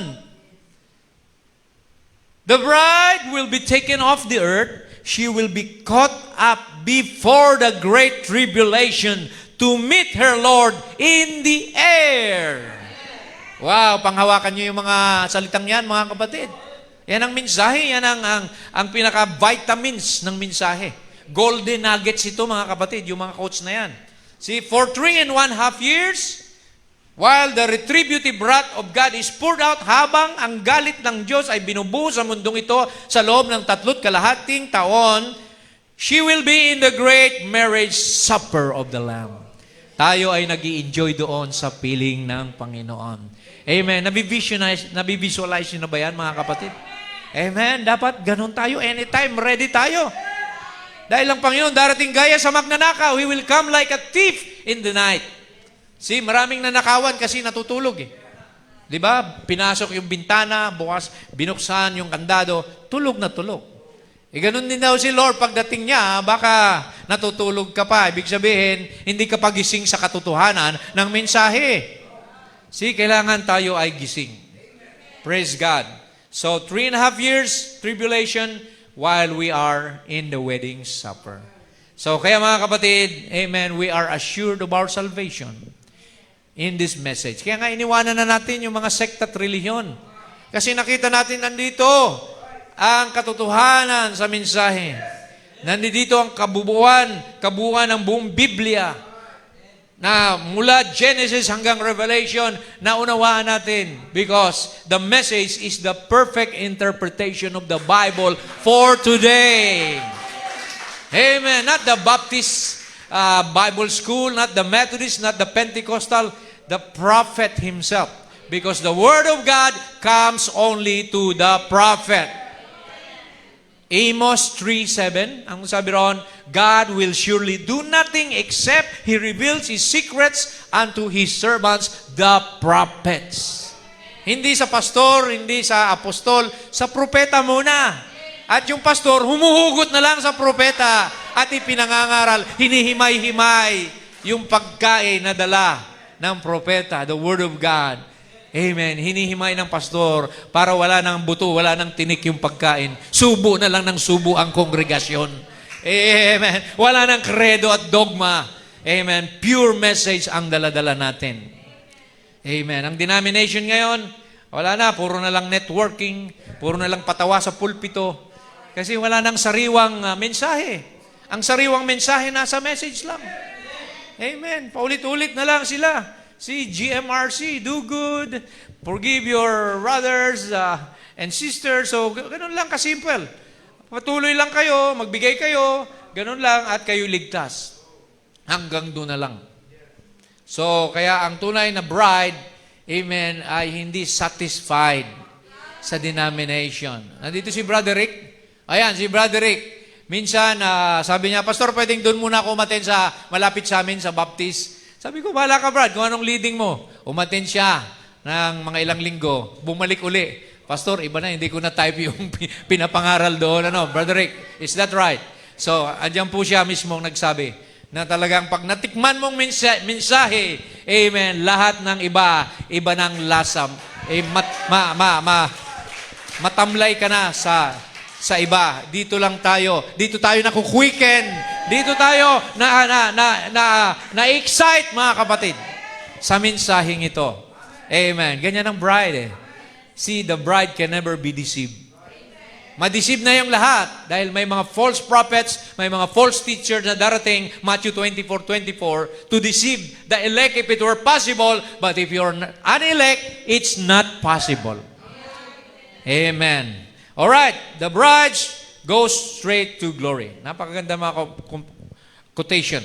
The bride will be taken off the earth. She will be caught up before the great tribulation to meet her Lord in the air. Wow, panghawakan niyo yung mga salitang yan, mga kapatid. Yan ang mensahe, yan ang pinaka-vitamins ng mensahe. Golden nuggets ito, mga kapatid, yung mga quotes na yan. See, for 3.5 years, while the retributive wrath of God is poured out, habang ang galit ng Diyos ay binubuhos sa mundong ito sa loob ng 3.5 taon, she will be in the great marriage supper of the Lamb. Tayo ay nag-i-enjoy doon sa piling ng Panginoon. Amen. Nabivisualize nyo na ba yan, mga kapatid? Amen. Dapat ganun tayo. Anytime, ready tayo. Dahil ang Panginoon darating gaya sa magnanakaw. He will come like a thief in the night. See, maraming nanakawan kasi natutulog eh. Di ba? Pinasok yung bintana, bukas, binuksan yung kandado, tulog na tulog. Ganun din daw si Lord pagdating niya, baka natutulog ka pa. Ibig sabihin, hindi ka pagising sa katotohanan ng mensahe. See, kailangan tayo ay gising. Praise God. So, 3.5 years tribulation while we are in the wedding supper. So, kaya mga kapatid, amen, we are assured of our salvation in this message. Kaya nga iniwanan na natin yung mga sekta at relihiyon. Kasi nakita natin nandito ang katotohanan sa mensahe. Nandito ang kabuuan ng buong Biblia na mula Genesis hanggang Revelation, naunawaan natin because the message is the perfect interpretation of the Bible for today. Amen. Not the Baptist Bible school, not the Methodist, not the Pentecostal, the prophet himself. Because the Word of God comes only to the prophet. Amos 3:7, ang sabi ron, God will surely do nothing except He reveals His secrets unto His servants, the prophets. Hindi sa pastor, hindi sa apostol, sa propeta muna. At yung pastor, humuhugot na lang sa propeta at ipinangangaral, hinihimay-himay yung pagkain na dala ng propeta, the Word of God. Amen. Hinihimay ng pastor para wala nang buto, wala nang tinik yung pagkain. Subo na lang ng subo ang kongregasyon. Amen. Wala nang kredo at dogma. Amen. Pure message ang daladala natin. Amen. Ang denomination ngayon, wala na. Puro na lang networking. Puro na lang patawa sa pulpito. Kasi wala nang sariwang mensahe. Ang sariwang mensahe nasa message lang. Amen. Paulit-ulit na lang sila. See, GMRC, do good, forgive your brothers and sisters. So, ganun lang kasimple. Patuloy lang kayo, magbigay kayo, ganun lang, at kayo ligtas. Hanggang doon na lang. So, kaya ang tunay na bride, amen, ay hindi satisfied sa denomination. Nandito si Brother Rick. Ayan, si Brother Rick. Minsan, sabi niya, Pastor, pwedeng doon muna ako umaten sa, malapit sa amin, sa Baptist. Sabi ko, bahala ka, Brad, kung anong leading mo. Umaten siya ng mga ilang linggo. Bumalik uli. Pastor, iba na, hindi ko na-type yung pinapangaral doon. Brother Rick, is that right? So, andyan po siya mismo nagsabi na talagang pag natikman mong mensahe, amen, lahat ng iba ng lasa. matamlay ka na sa iba. Dito lang tayo. Dito tayo nakuquicken. Dito tayo na-excite, mga kapatid, sa mensaheng ito. Amen. Ganyan ang bride eh. See, the bride can never be deceived. Madeceive na yung lahat dahil may mga false prophets, may mga false teachers na darating, Matthew 24:24, to deceive the elect if it were possible, but if you're unelect, it's not possible. Amen. All right, the bride goes straight to glory. Napakaganda mga quotation.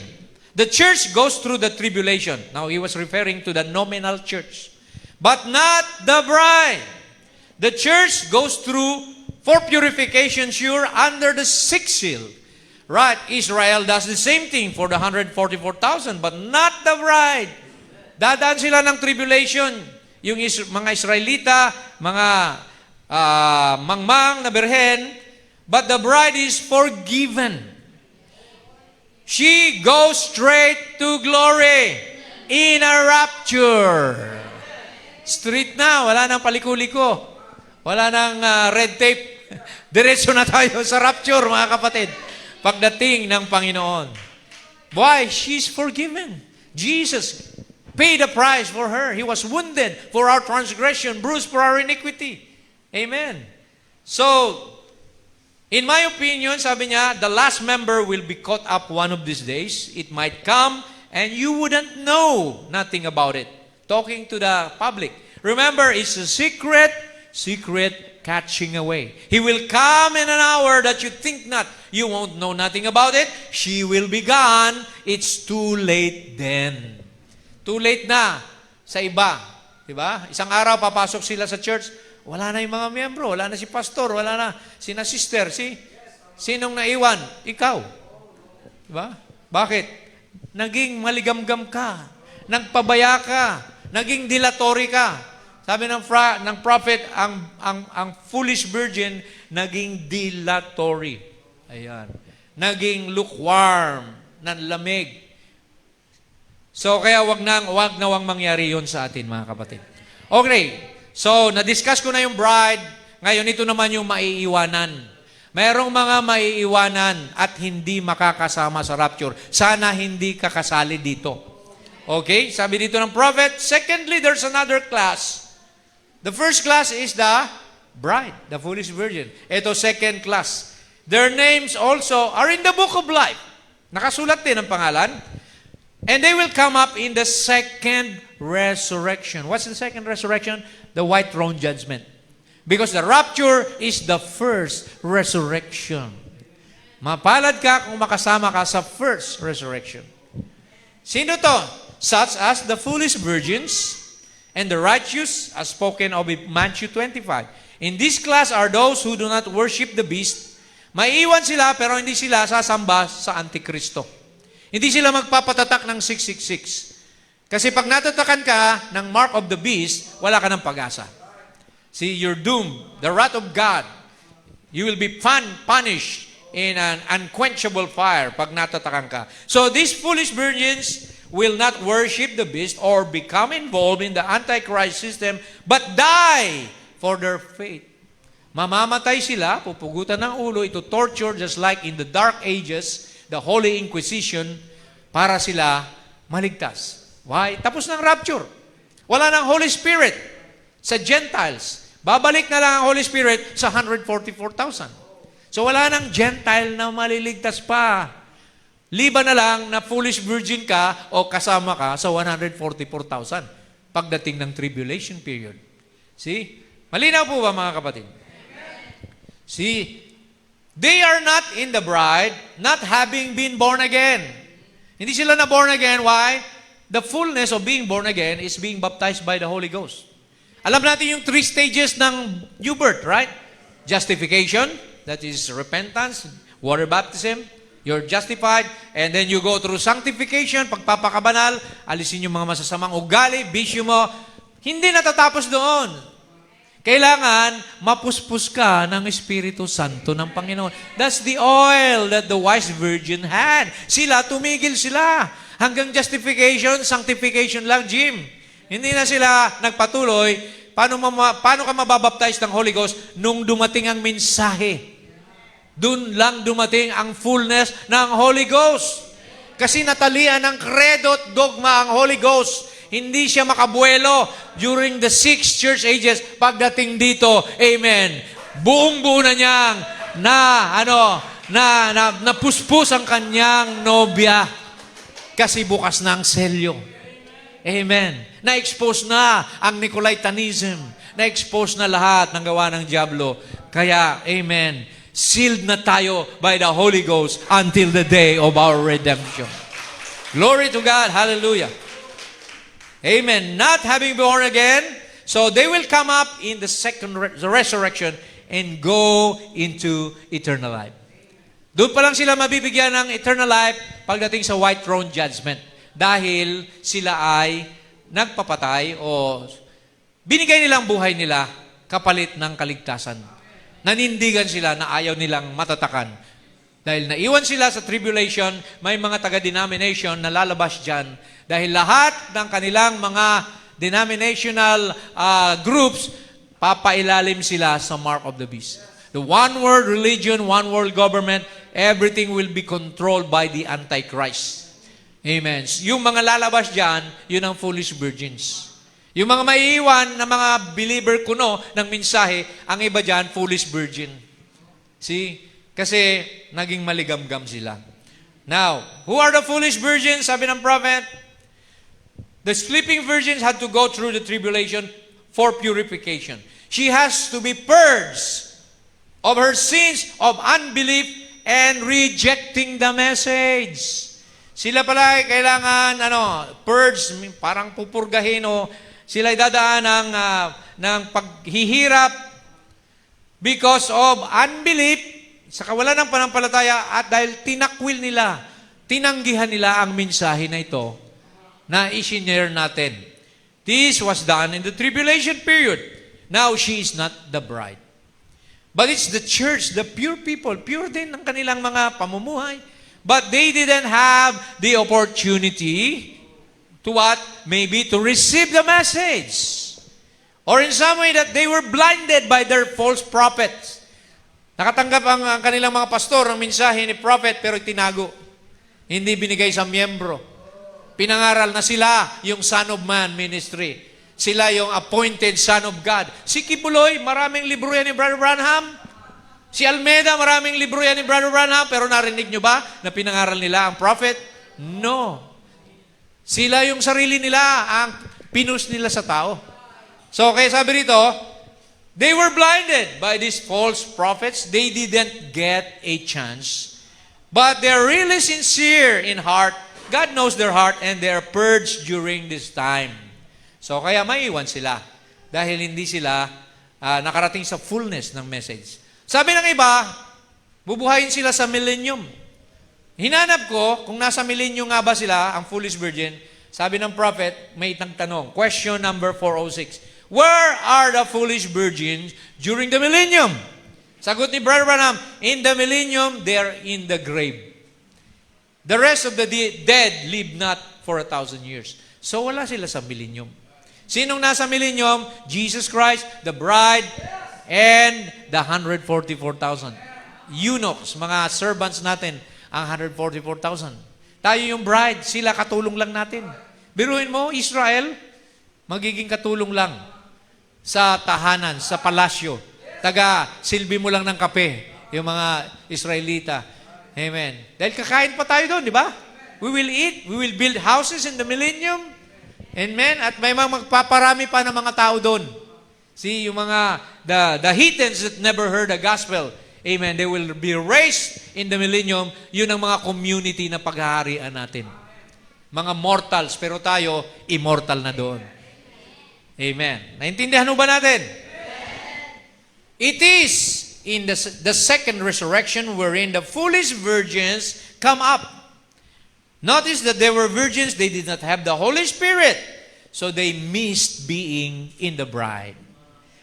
The church goes through the tribulation. Now, he was referring to the nominal church. But not the bride. The church goes through for purification, sure, under the sixth seal. Right, Israel does the same thing for the 144,000, but not the bride. Dadaan sila ng tribulation. Yung mga Israelita, mga mangmang na birhen, but the bride is forgiven. She goes straight to glory in a rapture. Street na, wala nang paliko-liko. Wala nang red tape. Diretso na tayo sa rapture, mga kapatid. Pagdating ng Panginoon. Why? She's forgiven. Jesus paid a price for her. He was wounded for our transgression, bruised for our iniquity. Amen. So, in my opinion, sabi niya, the last member will be caught up one of these days. It might come and you wouldn't know nothing about it. Talking to the public. Remember, it's a secret catching away. He will come in an hour that you think not. You won't know nothing about it. She will be gone. It's too late then. Too late na sa iba. Diba? Isang araw, papasok sila sa church. Wala na yung mga miyembro. Wala na si pastor. Wala na sina sister. Sinong naiwan? Ikaw. Diba? Bakit? Naging maligamgam ka. Nagpabaya ka. Naging dilatory ka. Sabi ng prophet, ang foolish virgin naging dilatory. Ayan. Naging lukewarm, nanlamig. So kaya wag nawang mangyari 'yon sa atin, mga kapatid. Okay. So na-discuss ko na yung bride. Ngayon ito naman yung maiiwanan. Mayroong mga maiiwanan at hindi makakasama sa rapture. Sana hindi kakasali dito. Okay? Sabi dito ng prophet. Secondly, there's another class. The first class is the bride, the foolish virgin. Ito, second class. Their names also are in the book of life. Nakasulat din ang pangalan. And they will come up in the second resurrection. What's the second resurrection? The white throne judgment. Because the rapture is the first resurrection. Mapalad ka kung makasama ka sa first resurrection. Sino to? Such as the foolish virgins and the righteous, as spoken of in Matthew 25. In this class are those who do not worship the beast. Maiiwan sila pero hindi sila sasamba sa Antikristo. Hindi sila magpapatatak ng 666. Kasi pag natatakan ka ng mark of the beast, wala ka ng pag-asa. See, you're doomed. The wrath of God. You will be punished in an unquenchable fire pag natatakan ka. So these foolish virgins will not worship the beast or become involved in the Antichrist system, but die for their faith. Mamamatay sila, pupugutan ng ulo, ito torture just like in the Dark Ages, the Holy Inquisition, para sila maligtas. Why? Tapos ng rapture. Wala ng Holy Spirit sa Gentiles. Babalik na lang ang Holy Spirit sa 144,000. So wala ng Gentile na maliligtas pa. Liban na lang na foolish virgin ka o kasama ka sa 144,000 pagdating ng tribulation period. See? Malinaw po ba, mga kapatid? See? They are not in the bride, not having been born again. Hindi sila na born again. Why? The fullness of being born again is being baptized by the Holy Ghost. Alam natin yung 3 stages ng new birth, right? Justification, that is repentance, water baptism, you're justified, and then you go through sanctification, pagpapakabanal, alisin yung mga masasamang ugali, bisyo mo. Hindi natatapos doon. Kailangan mapuspos ka ng Espiritu Santo ng Panginoon. That's the oil that the wise virgin had. Sila, tumigil sila. Hanggang justification, sanctification lang, Jim. Hindi na sila nagpatuloy paano ka mababaptize ng Holy Ghost? Nung dumating ang mensahe. Doon lang dumating ang fullness ng Holy Ghost. Kasi natalian ng credo at dogma ang Holy Ghost. Hindi siya makabuelo during the 6 church ages. Pagdating dito, amen, buong-buo na niyang napuspos ang kanyang nobya. Kasi bukas na ang selyo. Amen. Na-expose na ang Nicolaitanism. Na-expose na lahat ng gawa ng diablo. Kaya, amen, sealed na tayo by the Holy Ghost until the day of our redemption. Glory to God. Hallelujah. Amen. Not having been born again, so they will come up in the second resurrection and go into eternal life. Doon pa lang sila mabibigyan ng eternal life pagdating sa white throne judgment. Dahil sila ay nagpapatay o binigay nilang buhay nila kapalit ng kaligtasan. Nanindigan sila na ayaw nilang matatakan. Dahil naiwan sila sa tribulation, may mga taga-denomination na lalabas dyan. Dahil lahat ng kanilang mga denominational groups, papailalim sila sa mark of the beast. The one world religion, one world government, everything will be controlled by the Antichrist. Amen. Yung mga lalabas dyan, yun ang foolish virgins. Yung mga maiiwan na mga believer kuno ng mensahe, ang iba dyan, foolish virgin. See? Kasi naging maligamgam sila. Now, who are the foolish virgins? Sabi ng prophet, the sleeping virgins had to go through the tribulation for purification. She has to be purged of her sins of unbelief and rejecting the message. Sila pala ay kailangan purge, parang pupurgahin o sila ay dadaan ng paghihirap because of unbelief, sa kawalan ng panampalataya at dahil tinakwil nila, tinanggihan nila ang mensahe na ito na isinare natin. This was done in the tribulation period. Now she is not the bride. But it's the church, the pure people, pure din ang kanilang mga pamumuhay. But they didn't have the opportunity to what? Maybe to receive the message. Or in some way that they were blinded by their false prophets. Nakatanggap ang kanilang mga pastor ng mensahe ni prophet pero tinago. Hindi binigay sa miyembro. Pinangaral na sila yung Son of Man ministry. Sila yung appointed Son of God. Si Kibuloy, maraming libro yan ni Brother Branham. Si Almeida, maraming libro yan ni Brother Branham, pero narinig nyo ba na pinangaral nila ang prophet? No. Sila yung sarili nila, ang pinus nila sa tao. So, kaya sabi rito, they were blinded by these false prophets. They didn't get a chance. But they're really sincere in heart. God knows their heart and they're purged during this time. So, kaya maiwan sila dahil hindi sila nakarating sa fullness ng message. Sabi ng iba, bubuhayin sila sa millennium. Hinanap ko, kung nasa millennium nga ba sila, ang foolish virgin, sabi ng prophet, may tanong. Question number 406. Where are the foolish virgins during the millennium? Sagot ni Brother Branham, in the millennium, they are in the grave. The rest of the dead live not for 1,000 years. So wala sila sa millennium. Sinong nasa millennium? Jesus Christ, the bride, and the 144,000. Eunuchs, mga servants natin, ang 144,000. Tayo yung bride, sila katulong lang natin. Biruin mo, Israel, magiging katulong lang sa tahanan, sa palasyo. Silbi mo lang ng kape, yung mga Israelita. Amen. Dahil kakain pa tayo doon, di ba? We will eat, we will build houses in the millennium. Amen. At may mga magpaparami pa ng mga tao doon. See, yung mga, the heathens that never heard the gospel, amen, they will be raised in the millennium. Yun ang mga community na paghaharian natin. Mga mortals, pero tayo, immortal na doon. Amen. Naintindihan mo ba natin? It is in the second resurrection wherein the foolish virgins come up. Notice that they were virgins, they did not have the Holy Spirit. So they missed being in the bride.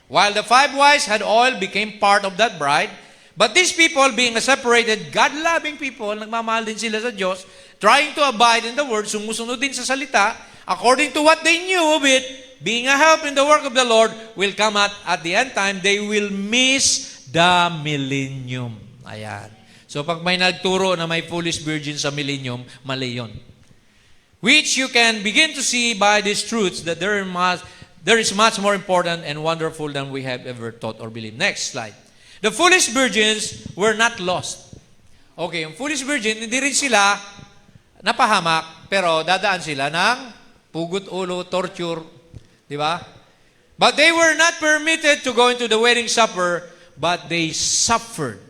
While the 5 wise had oil, became part of that bride. But these people, being a separated, God-loving people, nagmamahal din sila sa Diyos, trying to abide in the Word, sumusunod din sa salita, according to what they knew of it, being a help in the work of the Lord, will come at the end time. They will miss the millennium. Ayan. So pag may nagturo na may foolish virgin sa millennium, mali yun. Which you can begin to see by these truths that there is much more important and wonderful than we have ever thought or believed. Next slide. The foolish virgins were not lost. Okay, yung foolish virgin, hindi rin sila napahamak, pero dadaan sila ng pugot ulo, torture, di ba? But they were not permitted to go into the wedding supper, but they suffered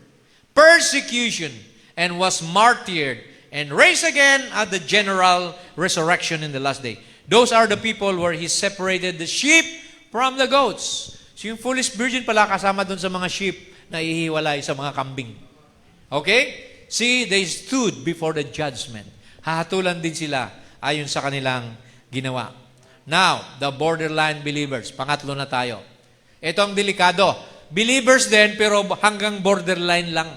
persecution and was martyred and raised again at the general resurrection in the last day. Those are the people where He separated the sheep from the goats. So yung foolish virgin pala kasama dun sa mga sheep na ihiwalay sa mga kambing. Okay? See, they stood before the judgment. Hahatulan din sila ayon sa kanilang ginawa. Now, the borderline believers. Pangatlo na tayo. Ito ang delikado. Believers din, pero hanggang borderline lang.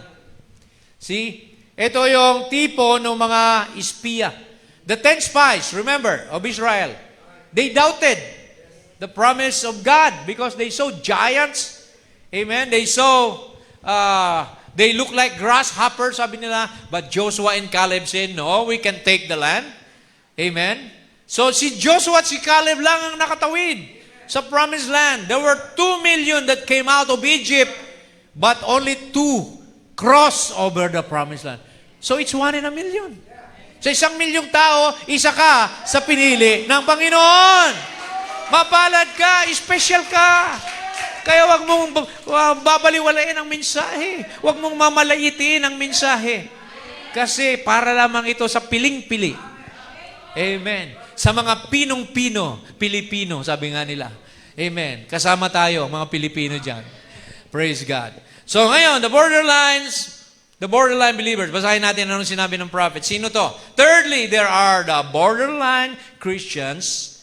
See? Ito yung tipo ng mga espiya. The 10 spies, remember, of Israel. They doubted the promise of God because they saw giants. Amen? They saw, they look like grasshoppers, sabi nila. But Joshua and Caleb said, no, we can take the land. Amen? So si Joshua at si Caleb lang ang nakatawid sa promised land. There were 2 million that came out of Egypt, but only 2 crossed over the promised land. So it's 1 in a million. Sa 1 milyong tao, isa ka sa pinili ng Panginoon. Mapalad ka, special ka. Kaya wag mong babaliwalain ang mensahe. Wag mong mamalaitin ang mensahe. Kasi para lamang ito sa piling-pili. Amen. Sa mga pinong-pino, Pilipino, sabi nga nila. Amen. Kasama tayo, mga Pilipino dyan. Praise God. So ngayon, the borderline believers. Basahin natin anong sinabi ng prophet. Sino to? Thirdly, there are the borderline Christians,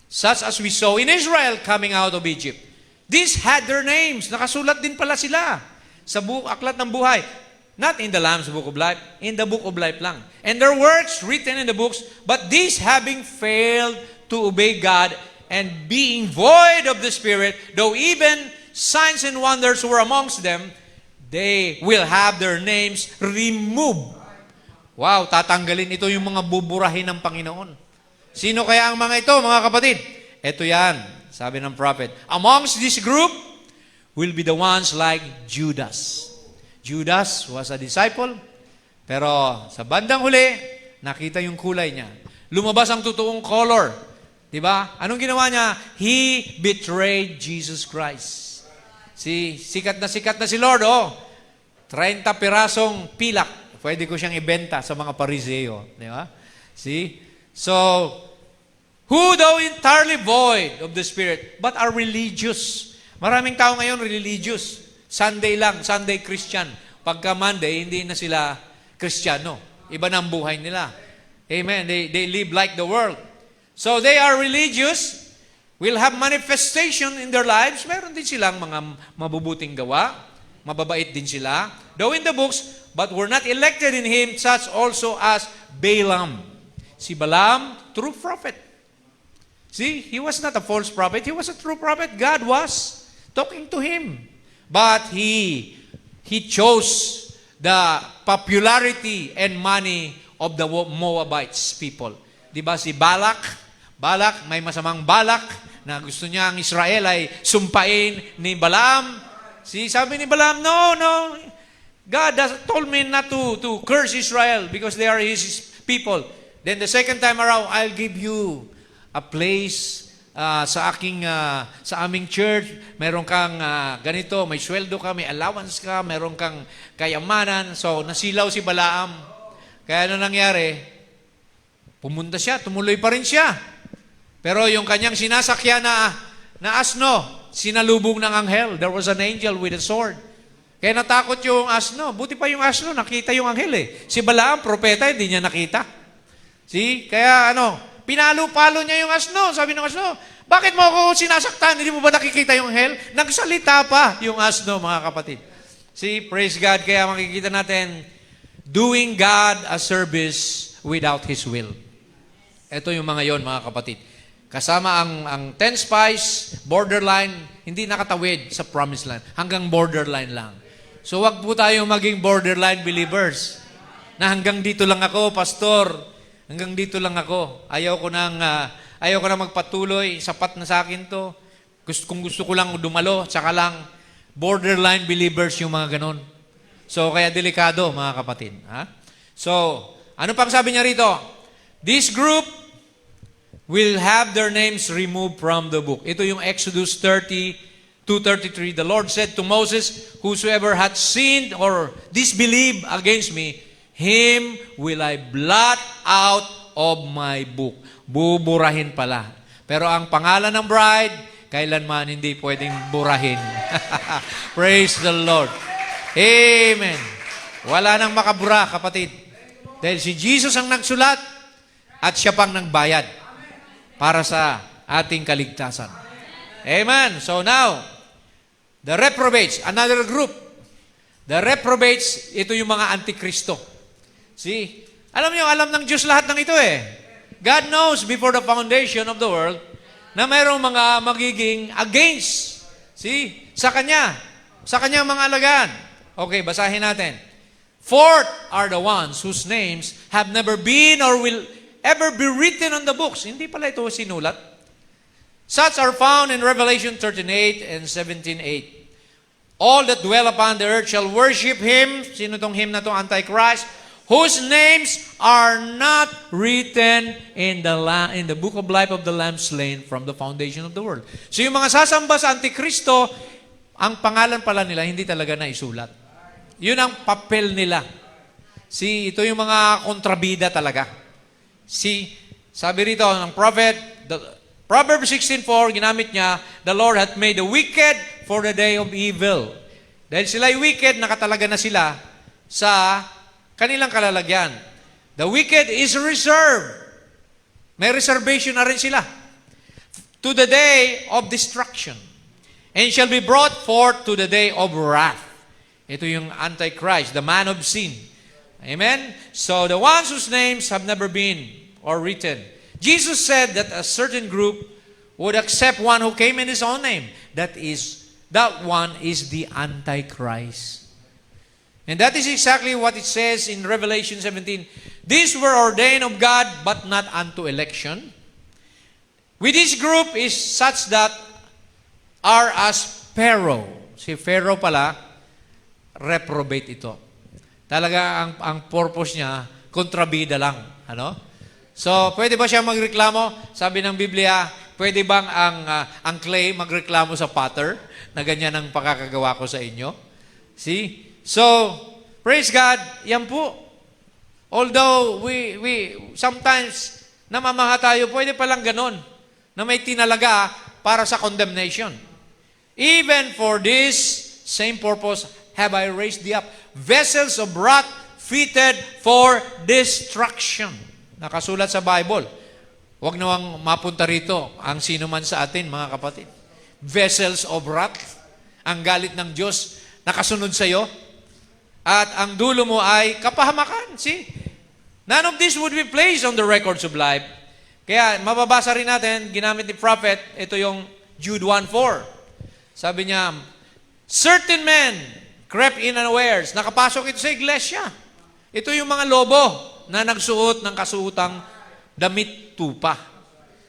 such as we saw in Israel coming out of Egypt. These had their names. Nakasulat din pala sila sa aklat ng buhay. Not in the Lamb's Book of Life, in the Book of Life lang. And their works written in the books, but these having failed to obey God and being void of the Spirit, though even signs and wonders were amongst them, they will have their names removed. Wow, tatanggalin ito yung mga buburahin ng Panginoon. Sino kaya ang mga ito, mga kapatid? Ito yan, sabi ng prophet. Amongst this group will be the ones like Judas. Judas was a disciple, pero sa bandang huli, nakita yung kulay niya. Lumabas ang totoong color. Diba? Anong ginawa niya? He betrayed Jesus Christ. Sikat na si Lord, 30 pirasong pilak. Pwede ko siyang ibenta sa mga Pariseo. Diba? See? So, who though entirely void of the Spirit, but are religious. Maraming tao ngayon religious. Sunday lang, Sunday Christian. Pagka Monday, hindi na sila Kristiyano. Iba na ang buhay nila. Amen. They live like the world. So they are religious, will have manifestation in their lives. Meron din silang mga mabubuting gawa. Mababait din sila. Though in the books, but were not elected in Him, such also as Balaam. Si Balaam, true prophet. See, he was not a false prophet. He was a true prophet. God was talking to him. But he chose the popularity and money of the Moabites people. Diba si Balak? Balak, may masamang Balak na gusto niya ang Israel ay sumpain ni Balaam. Sabi ni Balaam, no. God told me not to curse Israel because they are His people. Then the second time around, I'll give you a place sa aming church, meron kang ganito, may sweldo ka, may allowance ka, meron kang kayamanan. So, nasilaw si Balaam. Kaya ano nangyari? Pumunta siya, tumuloy pa rin siya. Pero yung kanyang sinasakyan na asno, sinalubong ng anghel. There was an angel with a sword. Kaya natakot yung asno. Buti pa yung asno, nakita yung anghel eh. Si Balaam, propeta, hindi niya nakita. See? Kaya pinalo-palo niya yung asno. Sabi ng asno, bakit mo ako sinasaktan? Hindi mo ba nakikita yung anghel? Nagsalita pa yung asno, mga kapatid. See, praise God. Kaya makikita natin, doing God a service without His will. Ito yung mga yon, mga kapatid. Kasama ang 10 spies, borderline, hindi nakatawid sa promised land. Hanggang borderline lang. So wag po tayong maging borderline believers. Na hanggang dito lang ako, pastor. Hanggang dito lang ako. Ayaw ko nang magpatuloy. Sapat na sa akin to. Kung gusto ko lang dumalo, tsaka lang. Borderline believers yung mga ganon. So kaya delikado, mga kapatid. Ha? So, ano pang sabi niya rito? This group will have their names removed from the book. Ito yung Exodus 32:33. The Lord said to Moses, whosoever hath sinned or disbelieved against me, him will I blot out of my book. Buburahin pala. Pero ang pangalan ng bride, kailanman hindi pwedeng burahin. Praise the Lord. Amen. Wala nang makabura, kapatid. Dahil si Jesus ang nagsulat at siya pang nagbayad para sa ating kaligtasan. Amen. So now, the reprobates, another group. The reprobates, ito yung mga antikristo. See? Alam ng Diyos lahat ng ito eh. God knows before the foundation of the world na mayroong mga magiging against. See? Sa Kanya mga alagaan. Okay, basahin natin. Fourth are the ones whose names have never been or will ever be written on the books. Hindi pala ito sinulat. Such are found in Revelation 13:8 and 17:8. All that dwell upon the earth shall worship Him. Sino tong Him na to? Antichrist. Whose names are not written in the book of life of the Lamb slain from the foundation of the world. So yung mga sasamba sa Antikristo, ang pangalan pala nila hindi talaga naisulat. Yun ang papel nila. See, ito yung mga kontrabida talaga. See, sabi rito ng prophet, Proverbs 16:4, ginamit niya, the Lord hath made the wicked for the day of evil. Dahil sila'y wicked, nakatalaga na sila sa kanilang kalalagyan. The wicked is reserved. May reservation na rin sila. To the day of destruction. And shall be brought forth to the day of wrath. Ito yung Antichrist, the man of sin. Amen? So, the ones whose names have never been or written. Jesus said that a certain group would accept one who came in His own name. That one is the Antichrist. And that is exactly what it says in Revelation 17. These were ordained of God, but not unto election. With this group is such that are as Pharaoh. Si Pharaoh pala, reprobate ito. Talaga ang purpose niya, kontrabida lang. Ano? So, pwede ba siya magreklamo? Sabi ng Biblia, pwede bang ang clay magreklamo sa potter na ganyan ang pakakagawa ko sa inyo? See? So, praise God, yan po. Although we sometimes namamaha tayo, pwede palang ganon na may tinalaga para sa condemnation. Even for this same purpose have I raised thee up, vessels of wrath fitted for destruction. Nakasulat sa Bible. Huwag nawang mapunta rito ang sino man sa atin, mga kapatid. Vessels of wrath. Ang galit ng Diyos nakasunod sa iyo. At ang dulo mo ay kapahamakan. See? None of this would be placed on the records of life. Kaya mababasa rin natin, ginamit ni prophet, ito yung Jude 1:4. Sabi niya, certain men crept in unawares. Nakapasok ito sa iglesia. Ito yung mga lobo na nagsuot ng kasuotang damit tupa.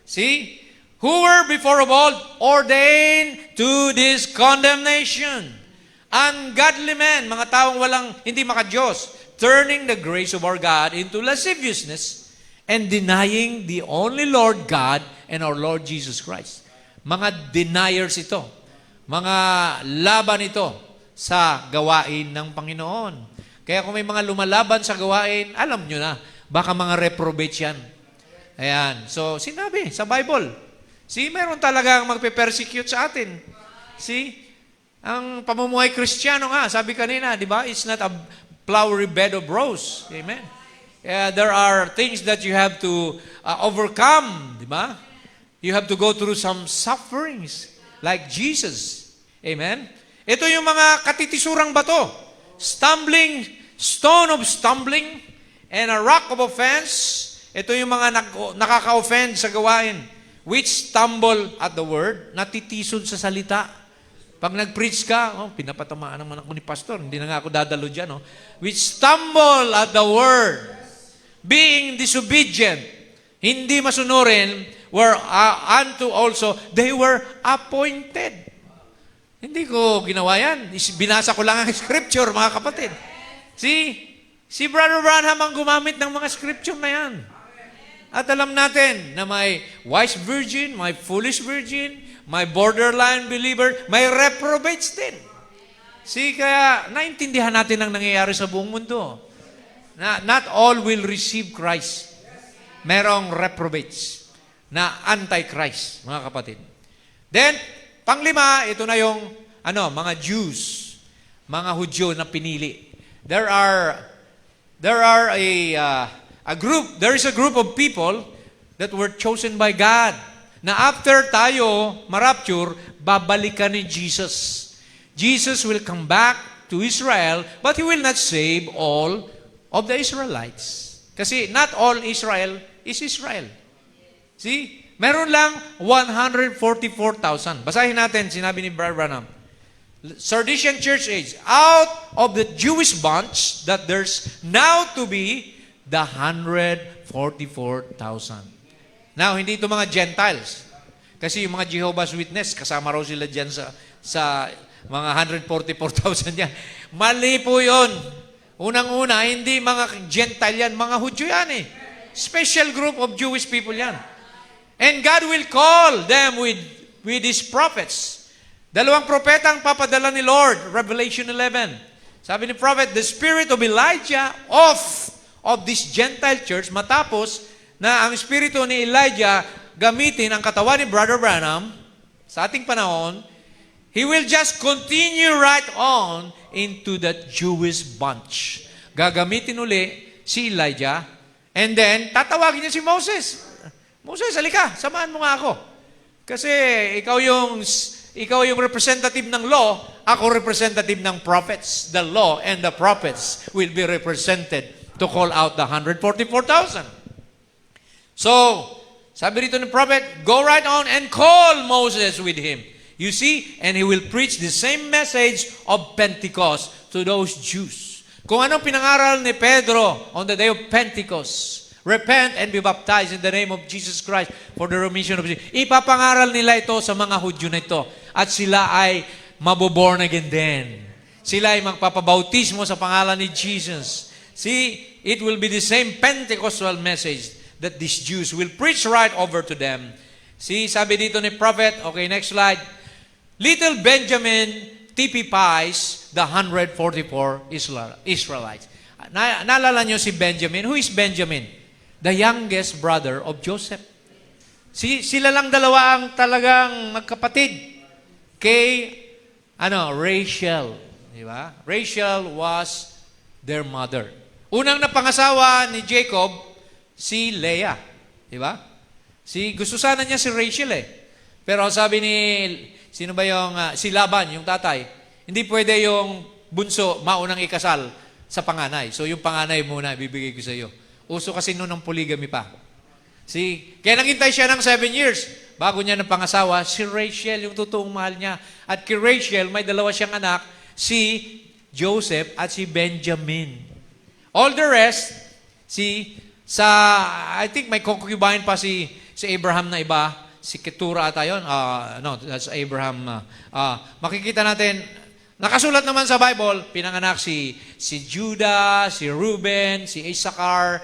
See? Who were before of old ordained to this condemnation. Ungodly men, mga taong hindi maka-Diyos, turning the grace of our God into lasciviousness and denying the only Lord God and our Lord Jesus Christ. Mga deniers ito. Mga laban ito sa gawain ng Panginoon. Kaya kung may mga lumalaban sa gawain, alam nyo na, baka mga reprobates yan. Ayan. So, sinabi sa Bible. See, meron talagang magpe-persecute sa atin. See, ang pamumuhay Kristiyano nga, sabi kanina, di ba? It's not a flowery bed of rose. Amen. There are things that you have to overcome, di ba? You have to go through some sufferings like Jesus. Amen. Ito yung mga katitisurang bato. Stumbling, stone of stumbling, and a rock of offense. Ito yung mga nakaka-offend sa gawain. which stumble at the word, natitisod sa salita. Pag nag-preach ka, pinapatamaan naman ako ni pastor, hindi na nga ako dadalo dyan. Which stumble at the word, being disobedient, hindi masunurin, were unto also, they were appointed. Hindi ko ginawa yan. Binasa ko lang ang scripture, mga kapatid. Si Brother Branham ang gumamit ng mga scripture na yan. At alam natin na may wise virgin, may foolish virgin, may borderline believer, may reprobates din. Kaya naintindihan natin ang nangyayari sa buong mundo. Not all will receive Christ. Merong reprobates na anti-Christ, mga kapatid. Then, panglima, ito na yung mga Jews, mga Hudyo na pinili. There is a group of people that were chosen by God na after tayo marapture, babalikan ni Jesus. Jesus will come back to Israel, but He will not save all of the Israelites. Kasi not all Israel is Israel. Meron lang 144,000. Basahin natin, sinabi ni Brother Branham. Sardisian Church Age, out of the Jewish bunch, that there's now to be the 144,000. Now, hindi ito mga Gentiles. Kasi yung mga Jehovah's Witness, kasama raw sila dyan sa mga 144,000 yan. Mali po yun. Unang-una, hindi mga Gentile yan, mga Hudyo yan eh. Special group of Jewish people yan. And God will call them with His prophets. Dalawang propeta ang papadala ni Lord, Revelation 11. Sabi ni prophet, the spirit of Elijah of this Gentile church, matapos na ang spirito ni Elijah gamitin ang katawan ni Brother Branham sa ating panahon, he will just continue right on into that Jewish bunch. Gagamitin uli si Elijah, and then tatawagin niya si Moses. Moses, halika, samahan mo nga ako. Kasi ikaw yung representative ng law, ako representative ng prophets. The law and the prophets will be represented to call out the 144,000. So, sabi rito ng prophet, go right on and call Moses with him. You see, and he will preach the same message of Pentecost to those Jews. Kung anong pinangaral ni Pedro on the day of Pentecost, repent and be baptized in the name of Jesus Christ for the remission of sins. Ipapangaral nila ito sa mga Hudyo na ito. At sila ay maboborn again din. Sila ay magpapabautismo sa pangalan ni Jesus. See, it will be the same Pentecostal message that these Jews will preach right over to them. See, sabi dito ni prophet, okay, next slide. Little Benjamin typifies the 144 Israelites. Naalala nyo si Benjamin? Who is Benjamin? The youngest brother of Joseph. Sila lang dalawa ang talagang magkapatid kay Rachel, di ba? Rachel was their mother. Unang napangasawa ni Jacob si Leah, di ba? Gusto sana niya si Rachel eh. Pero sabi ni si Laban, yung tatay, hindi pwede yung bunso maunang ikasal sa panganay. So yung panganay muna bibigay ko sa iyo. Uso kasi noon ng polygamy pa. Kaya naghintay siya ng 7 years bago niya napangasawa si Rachel, yung totoong mahal niya. At kay Rachel, may dalawa siyang anak, si Joseph at si Benjamin. All the rest, I think may concubine pa si Abraham na iba, si Keturah ata yun. That's Abraham. Makikita natin, nakasulat naman sa Bible, pinanganak si Judah, si Reuben, si Issachar,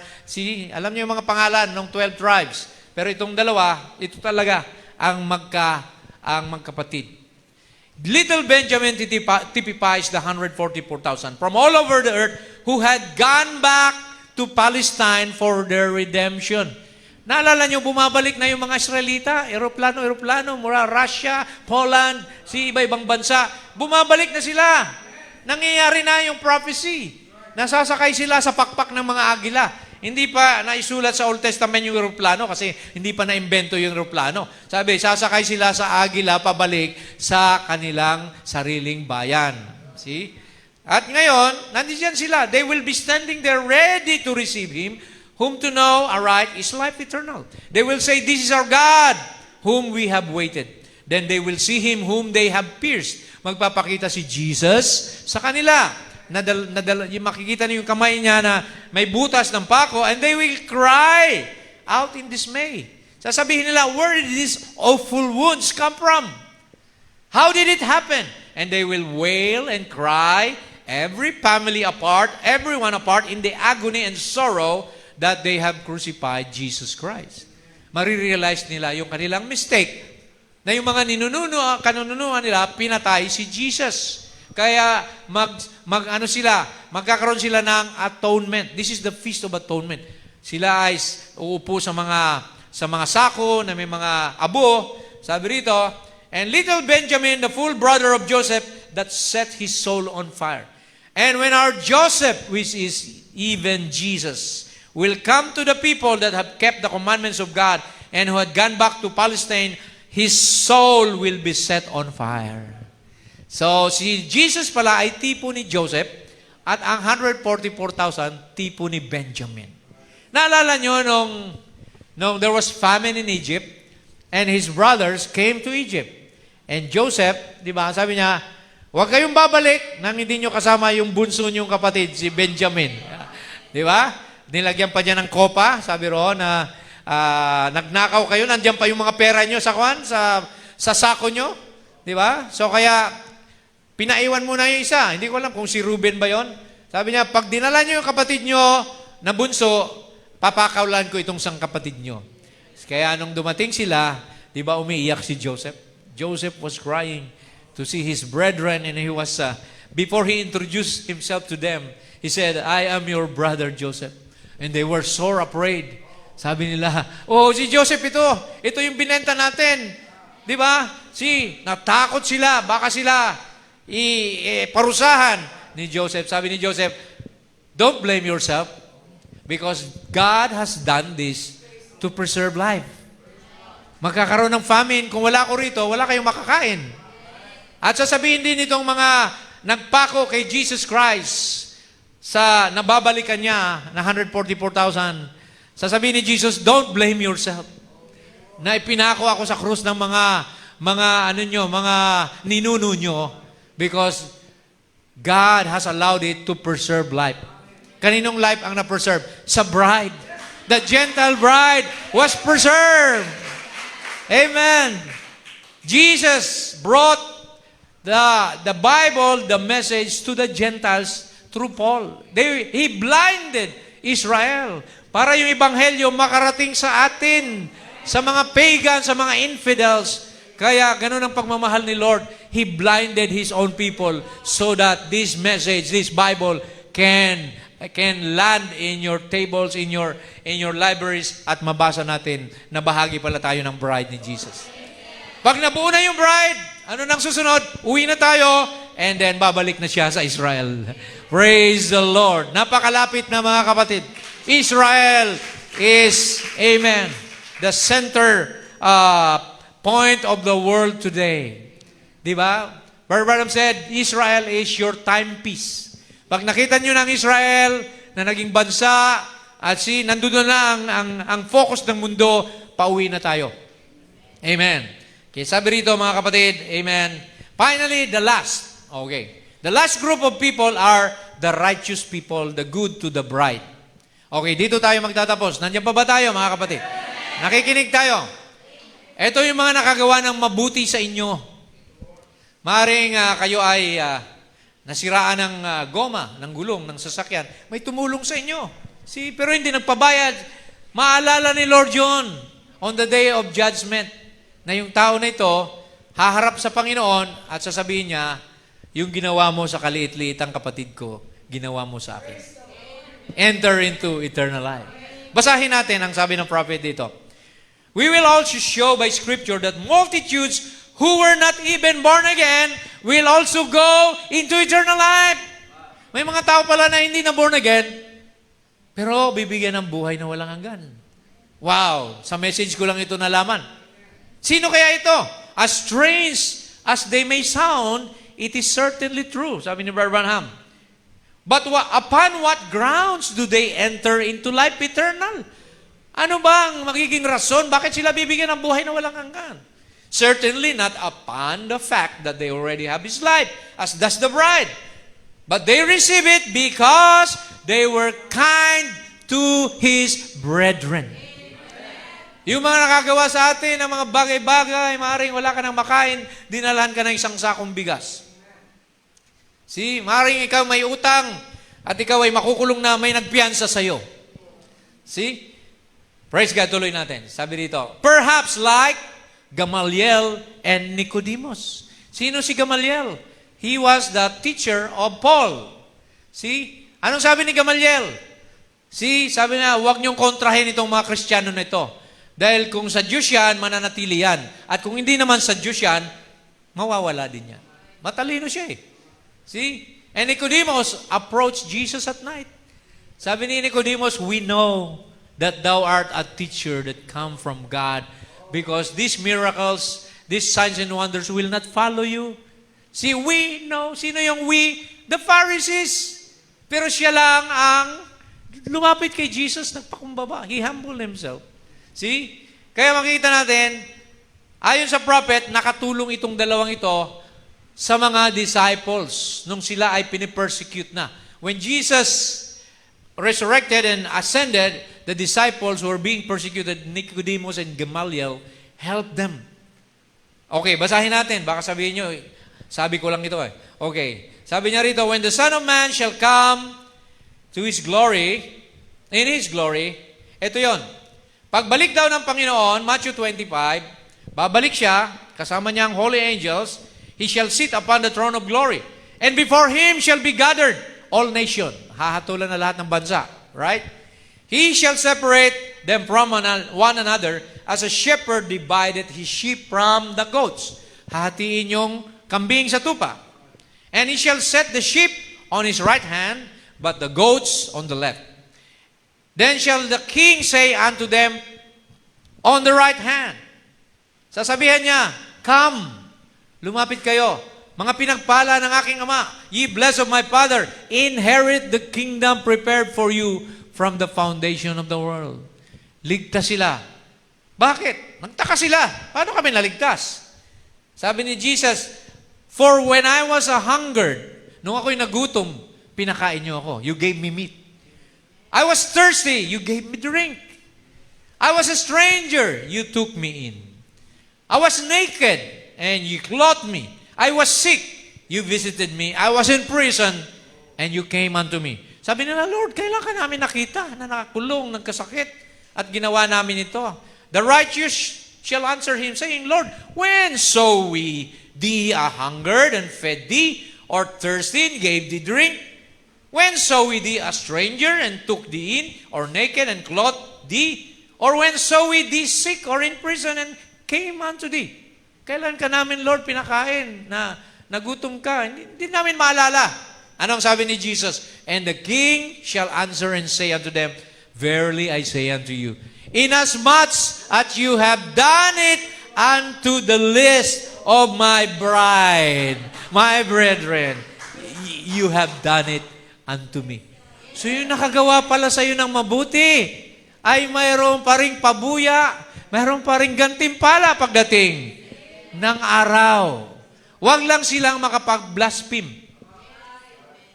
alam niyo yung mga pangalan ng 12 tribes. Pero itong dalawa, ito talaga ang magkapatid. Little Benjamin typifies the 144,000 from all over the earth who had gone back to Palestine for their redemption. Naalala nyo, bumabalik na yung mga Israelita, eroplano, mula Russia, Poland, iba-ibang bansa. Bumabalik na sila. Nangyayari na yung prophecy. Nasasakay sila sa pakpak ng mga agila. Hindi pa naisulat sa Old Testament yung eroplano kasi hindi pa na-invento yung eroplano. Sabi, sasakay sila sa agila pabalik sa kanilang sariling bayan. See? At ngayon, nandiyan sila. They will be standing there ready to receive Him. Whom to know aright is life eternal. They will say, this is our God whom we have waited. Then they will see Him whom they have pierced. Magpapakita si Jesus sa kanila. Makikita niyo yung kamay niya na may butas ng pako, and they will cry out in dismay. Sasabihin nila, where did these awful wounds come from? How did it happen? And they will wail and cry, every family apart, everyone apart, in the agony and sorrow that they have crucified Jesus Christ. Marirealize nila yung kanilang mistake, na yung mga kanununuan nila, pinatay si Jesus. Kaya magkakaroon sila ng atonement. This is the Feast of Atonement. Sila ay uupo sa mga sako na may mga abo. Sabi rito, and little Benjamin, the full brother of Joseph, that set his soul on fire. And when our Joseph, which is even Jesus, will come to the people that have kept the commandments of God and who had gone back to Palestine, his soul will be set on fire. So, si Jesus pala ay tipo ni Joseph at ang 144,000 tipo ni Benjamin. Naalala nyo nung there was famine in Egypt and his brothers came to Egypt. And Joseph, di ba, sabi niya, huwag kayong babalik nang hindi nyo kasama yung bunso nyong kapatid, si Benjamin. Di ba? Nilagyan pa niya ng kopa, sabi roon na nagnakaw kayo, nandiyan pa yung mga pera nyo sa sako nyo. Di ba? So kaya, pinaiwan mo na yung isa. Hindi ko alam kung si Ruben ba yon. Sabi niya, pag dinala nyo yung kapatid nyo na bunso, papakaulan ko itong sang kapatid nyo. Kaya nung dumating sila, di ba umiiyak si Joseph? Joseph was crying to see his brethren, and he was, before he introduced himself to them, he said, I am your brother Joseph. And they were sore afraid. Sabi nila, oh, si Joseph ito. Ito yung binenta natin. Di ba? Natakot sila. Baka sila parusahan ni Joseph. Sabi ni Joseph, don't blame yourself because God has done this to preserve life. Magkakaroon ng famine. Kung wala ko rito, wala kayong makakain. At sasabihin din itong mga nagpako kay Jesus Christ sa nababalikan niya na 144,000. Sasabihin ni Jesus, don't blame yourself. Na ipinako ako sa krus ng mga ninuno nyo because God has allowed it to preserve life. Kaninong life ang na-preserve? Sa bride. The Gentile bride was preserved. Amen. Jesus brought the Bible, the message to the Gentiles through Paul. He blinded Israel para yung ebanghelyo makarating sa atin, sa mga pagan, sa mga infidels. Kaya ganun ang pagmamahal ni Lord. He blinded His own people so that this message, this Bible can land in your tables, in your libraries, at mabasa natin na bahagi pala tayo ng bride ni Jesus. Pag nabuo na yung bride, ano nang susunod? Uwi na tayo, and then babalik na siya sa Israel. Praise the Lord. Napakalapit na mga kapatid. Israel is, amen, the center point of the world today. Di ba? Brother Branham said, Israel is your timepiece. Pag nakita nyo ng Israel na naging bansa at nandun na ang focus ng mundo, pauwi na tayo. Amen. Okay, sabi rito mga kapatid, amen. Finally, the last. Okay. The last group of people are the righteous people, the good to the bride. Okay, dito tayo magtatapos. Nandiyan pa ba tayo mga kapatid? Nakikinig tayo. Ito yung mga nakagawa ng mabuti sa inyo. Maring kayo ay nasiraan ng goma, ng gulong, ng sasakyan. May tumulong sa inyo. Pero hindi nagpabayad. Maalala ni Lord yun on the day of judgment na yung tao na ito haharap sa Panginoon at sasabihin niya, yung ginawa mo sa kaliit-liitang kapatid ko, ginawa mo sa akin. Enter into eternal life. Basahin natin ang sabi ng prophet dito. We will also show by Scripture that multitudes who were not even born again will also go into eternal life. May mga tao pala na hindi na born again, pero bibigyan ng buhay na walang hanggan. Wow! Sa message ko lang ito nalaman. Sino kaya ito? As strange as they may sound, it is certainly true, sabi ni Brother Branham. But upon what grounds do they enter into life eternal? Ano ba ang magiging rason? Bakit sila bibigyan ng buhay na walang hanggan? Certainly not upon the fact that they already have His life, as does the bride. But they receive it because they were kind to His brethren. Yung mga nakagawa sa atin ng mga bagay-bagay, maaaring wala ka nang makain, dinalahan ka ng isang sakong bigas. See, maaaring ikaw may utang at ikaw ay makukulong na may nagpiyansa sa'yo. See? Praise God, tuloy natin. Sabi dito, perhaps like Gamaliel and Nicodemus. Sino si Gamaliel? He was the teacher of Paul. See? Anong sabi ni Gamaliel? See, sabi na, huwag niyong kontrahin itong mga Kristiyano na ito. Dahil kung sa Diyos yan, mananatili yan. At kung hindi naman sa Diyos yan, mawawala din yan. Matalino siya eh. See? And Nicodemus approached Jesus at night. Sabi ni Nicodemus, we know that thou art a teacher that come from God because these miracles, these signs and wonders will not follow you. See, we know. Sino yung we? The Pharisees. Pero siya lang ang lumapit kay Jesus, nagpakumbaba. He humbled himself. See? Kaya makikita natin, ayon sa prophet, nakatulong itong dalawang ito sa mga disciples nung sila ay pinipersecute na. When Jesus resurrected and ascended, the disciples who were being persecuted, Nicodemus and Gamaliel, helped them. Okay, basahin natin. Baka sabihin nyo, sabi ko lang ito eh. Okay. Sabi niya rito, when the Son of Man shall come to His glory, in His glory, ito yon. Pagbalik daw ng Panginoon, Matthew 25, babalik siya, kasama niya ang holy angels, He shall sit upon the throne of glory. And before Him shall be gathered all nation. Hahatulan na lahat ng bansa. Right? He shall separate them from one another as a shepherd divided his sheep from the goats. Hahatiin yung kambing sa tupa. And He shall set the sheep on His right hand, but the goats on the left. Then shall the king say unto them on the right hand. Sasabihan niya, come, lumapit kayo, mga pinagpala ng aking Ama, ye blessed of my Father, inherit the kingdom prepared for you from the foundation of the world. Ligtas sila. Bakit? Nagtaka sila. Paano kami naligtas? Sabi ni Jesus, for when I was a hungered, nung ako'y nagutom, pinakain niyo ako. You gave me meat. I was thirsty, you gave me drink. I was a stranger, you took me in. I was naked, and you clothed me. I was sick, you visited me. I was in prison, and you came unto me. Sabi nila, Lord, kailan ka namin nakita na nakakulong, nagkasakit, at ginawa namin ito? The righteous shall answer Him, saying, Lord, when saw we thee a hungered and fed thee, or thirsty and gave thee drink? When saw we thee a stranger and took thee in, or naked and clothed thee? Or when saw we thee sick or in prison and came unto thee? Kailan ka namin, Lord, pinakain na nagutom ka? Hindi namin maalala. Anong sabi ni Jesus? And the king shall answer and say unto them, verily I say unto you, inasmuch as you have done it unto the least of my bride, my brethren, you have done it unto me. So yung nakagawa pala sa iyo ng mabuti, ay mayroon pa ring pabuya, mayroon pa ring gantimpala pagdating ng araw. Huwag lang silang makapag-blaspheme.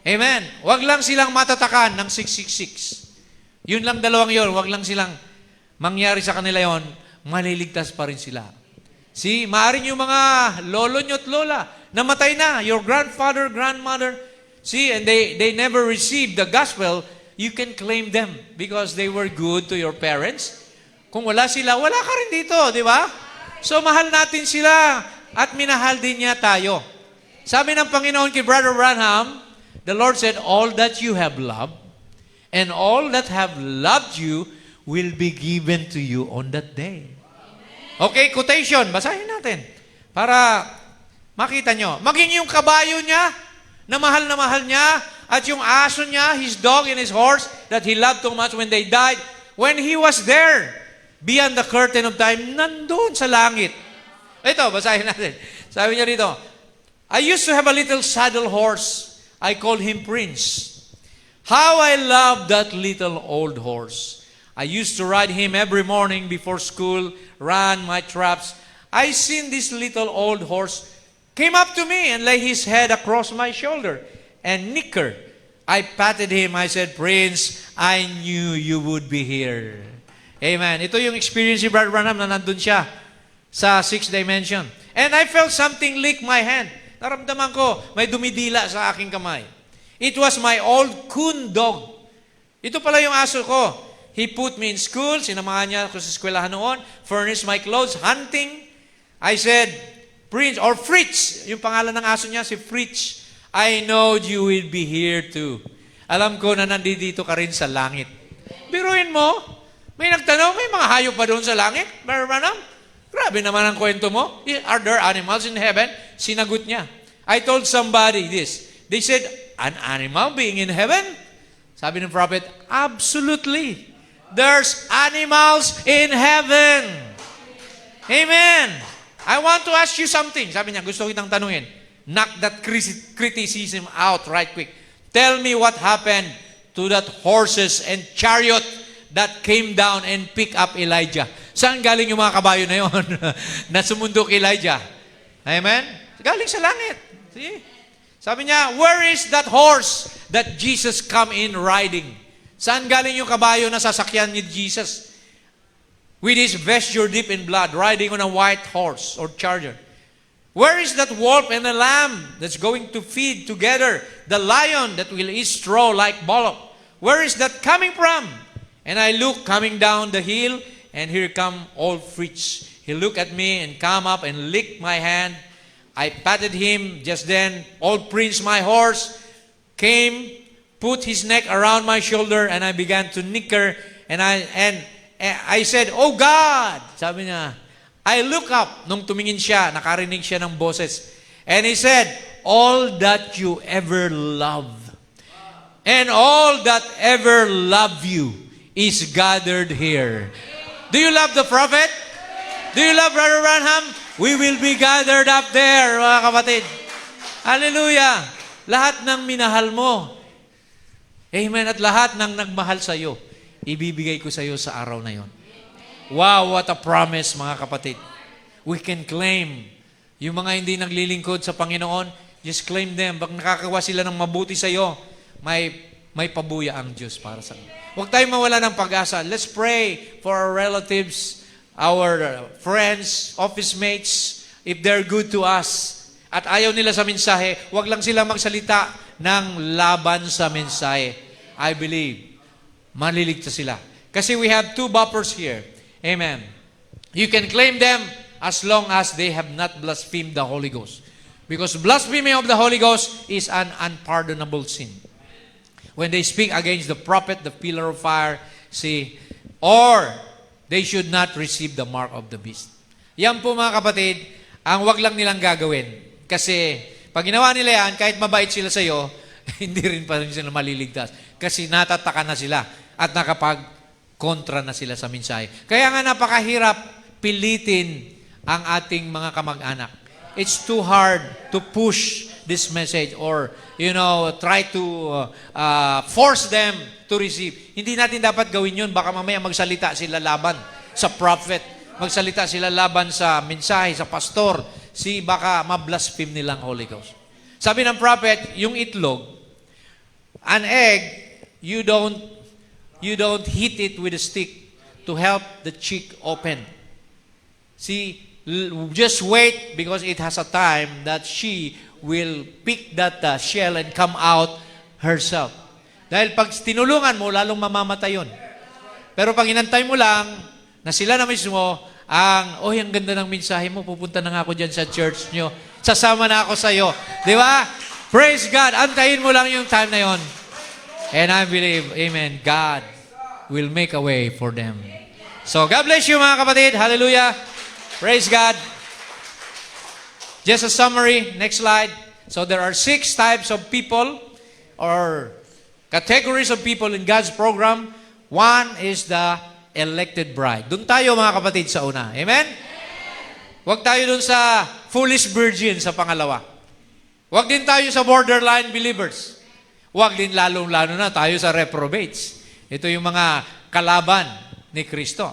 Amen. Huwag lang silang matatakan ng 666. Yun lang dalawang yun. Huwag lang silang mangyari sa kanila yon, maliligtas pa rin sila. See, maaaring yung mga lolo nyo at lola, namatay na, your grandfather, grandmother, see, and they never received the gospel, you can claim them because they were good to your parents. Kung wala sila, wala ka rin dito, di ba? So, mahal natin sila at minahal din niya tayo. Sabi ng Panginoon kay Brother Branham, the Lord said, all that you have loved and all that have loved you will be given to you on that day. Okay, quotation. Basahin natin para makita nyo. Maging yung kabayo niya, na mahal niya, at yung aso niya, his dog and his horse, that he loved too much when they died, when he was there, beyond the curtain of time, nandun sa langit. Ito, basahin natin. Sabi niya rito, I used to have a little saddle horse. I called him Prince. How I loved that little old horse. I used to ride him every morning before school, run my traps. I seen this little old horse came up to me and lay his head across my shoulder and nicker. I patted him. I said, Prince, I knew you would be here. Amen. Ito yung experience ni Brother Branham na nandun siya sa 6th dimension. And I felt something lick my hand. Naramdaman ko, may dumidila sa aking kamay. It was my old coon dog. Ito pala yung aso ko. He put me in school, sinamahan niya ako sa eskwelahan noon, furnished my clothes, hunting. I said, Prince, or Fritz, yung pangalan ng aso niya, si Fritz, I know you will be here too. Alam ko na nandito ka rin sa langit. Biruin mo, may nagtanong, may mga hayop pa doon sa langit? Brother Branham? Grabe naman ang kwento mo. Are there animals in heaven? Sinagot niya. I told somebody this. They said, an animal being in heaven? Sabi ng prophet, absolutely. There's animals in heaven. Amen. I want to ask you something. Sabi niya, gusto kitang tanungin. Knock that criticism out right quick. Tell me what happened to that horses and chariot that came down and pick up Elijah. Saan galing yung mga kabayo na yon na sumundok Elijah? Amen? Galing sa langit. See? Sabi niya, where is that horse that Jesus come in riding? Saan galing yung kabayo na sasakyan ni Jesus? With his vesture deep in blood, riding on a white horse or charger. Where is that wolf and the lamb that's going to feed together? The lion that will eat straw like bullock. Where is that coming from? And I look coming down the hill, and here come old Fritz. He looked at me and come up and licked my hand. I patted him. Just then, old Prince, my horse, came, put his neck around my shoulder, and I began to nicker. And I said, "Oh God!" Sabi niya. I look up. Nung tumingin siya, nakarinig siya ng boses. And he said, "All that you ever love, and all that ever love you, is gathered here." Do you love the prophet? Do you love Brother Branham? We will be gathered up there, mga kapatid. Hallelujah! Lahat ng minahal mo. Amen. At lahat ng nagmahal sa iyo, ibibigay ko sa iyo sa araw na yon. Wow, what a promise, mga kapatid. We can claim. Yung mga hindi naglilingkod sa Panginoon, just claim them. Pag nakakawa sila ng mabuti sa iyo, may pabuya ang Diyos para sa iyo. Huwag tayong mawala ng pag-asa. Let's pray for our relatives, our friends, office mates, if they're good to us. At ayaw nila sa mensahe, huwag lang sila magsalita ng laban sa mensahe. I believe, maliligtas sila. Kasi we have two buffers here. Amen. You can claim them as long as they have not blasphemed the Holy Ghost. Because blasphemy of the Holy Ghost is an unpardonable sin. When they speak against the prophet, the pillar of fire, see, or they should not receive the mark of the beast. Yan po, mga kapatid, ang wag lang nilang gagawin. Kasi pag ginawa nila yan, kahit mabait sila sa iyo, hindi rin pa rin sila maliligtas. Kasi natataka na sila at nakapag-kontra na sila sa mensahe. Kaya nga napakahirap pilitin ang ating mga kamag-anak. It's too hard to push this message or, try to force them to receive. Hindi natin dapat gawin yun. Baka mamaya magsalita sila laban sa prophet. Magsalita sila laban sa mensahe, sa pastor. Baka ma-blaspheme nilang Holy Ghost. Sabi ng prophet, yung itlog, an egg, you don't hit it with a stick to help the chick open. Just wait because it has a time that she will pick that shell and come out herself. Dahil pag tinulungan mo, lalong mamamatay yun. Pero pag inantay mo lang, na sila na mismo, ang ganda ng mensahe mo, pupunta na nga ako dyan sa church nyo. Sasama na ako sa iyo. Di ba? Praise God. Antayin mo lang yung time na yon. And I believe, amen, God will make a way for them. So, God bless you, mga kapatid. Hallelujah. Praise God. Just a summary. Next slide. So, there are 6 types of people or categories of people in God's program. One is the elected bride. Doon tayo, mga kapatid, sa una. Amen? Huwag tayo doon sa foolish virgin sa pangalawa. Huwag din tayo sa borderline believers. Huwag din lalong-lalo na tayo sa reprobates. Ito yung mga kalaban ni Kristo.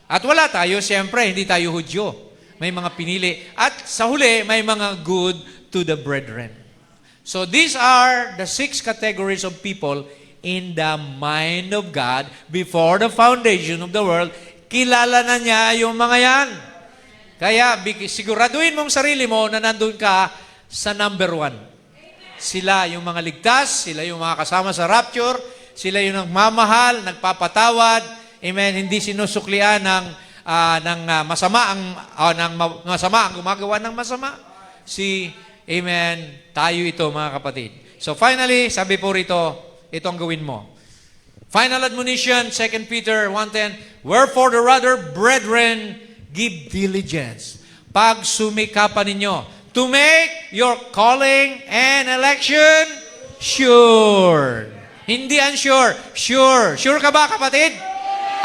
At wala tayo, siyempre, hindi tayo Hudyo. May mga pinili. At sa huli, may mga good to the brethren. So these are the 6 categories of people in the mind of God before the foundation of the world. Kilala na niya yung mga yan. Kaya siguraduhin mong sarili mo na nandun ka sa number 1. Sila yung mga ligtas, sila yung mga kasama sa rapture, sila yung nagmamahal, nagpapatawad, amen, hindi sinusuklian ng masama ang gumagawa ng masama. Amen, tayo ito mga kapatid. So finally, sabi po rito, ito ang gawin mo. Final admonition, 2 Peter 1:10, wherefore the rather, brethren, give diligence. Pagsumikapan ninyo to make your calling and election sure. Hindi unsure, sure. Sure ka ba, kapatid?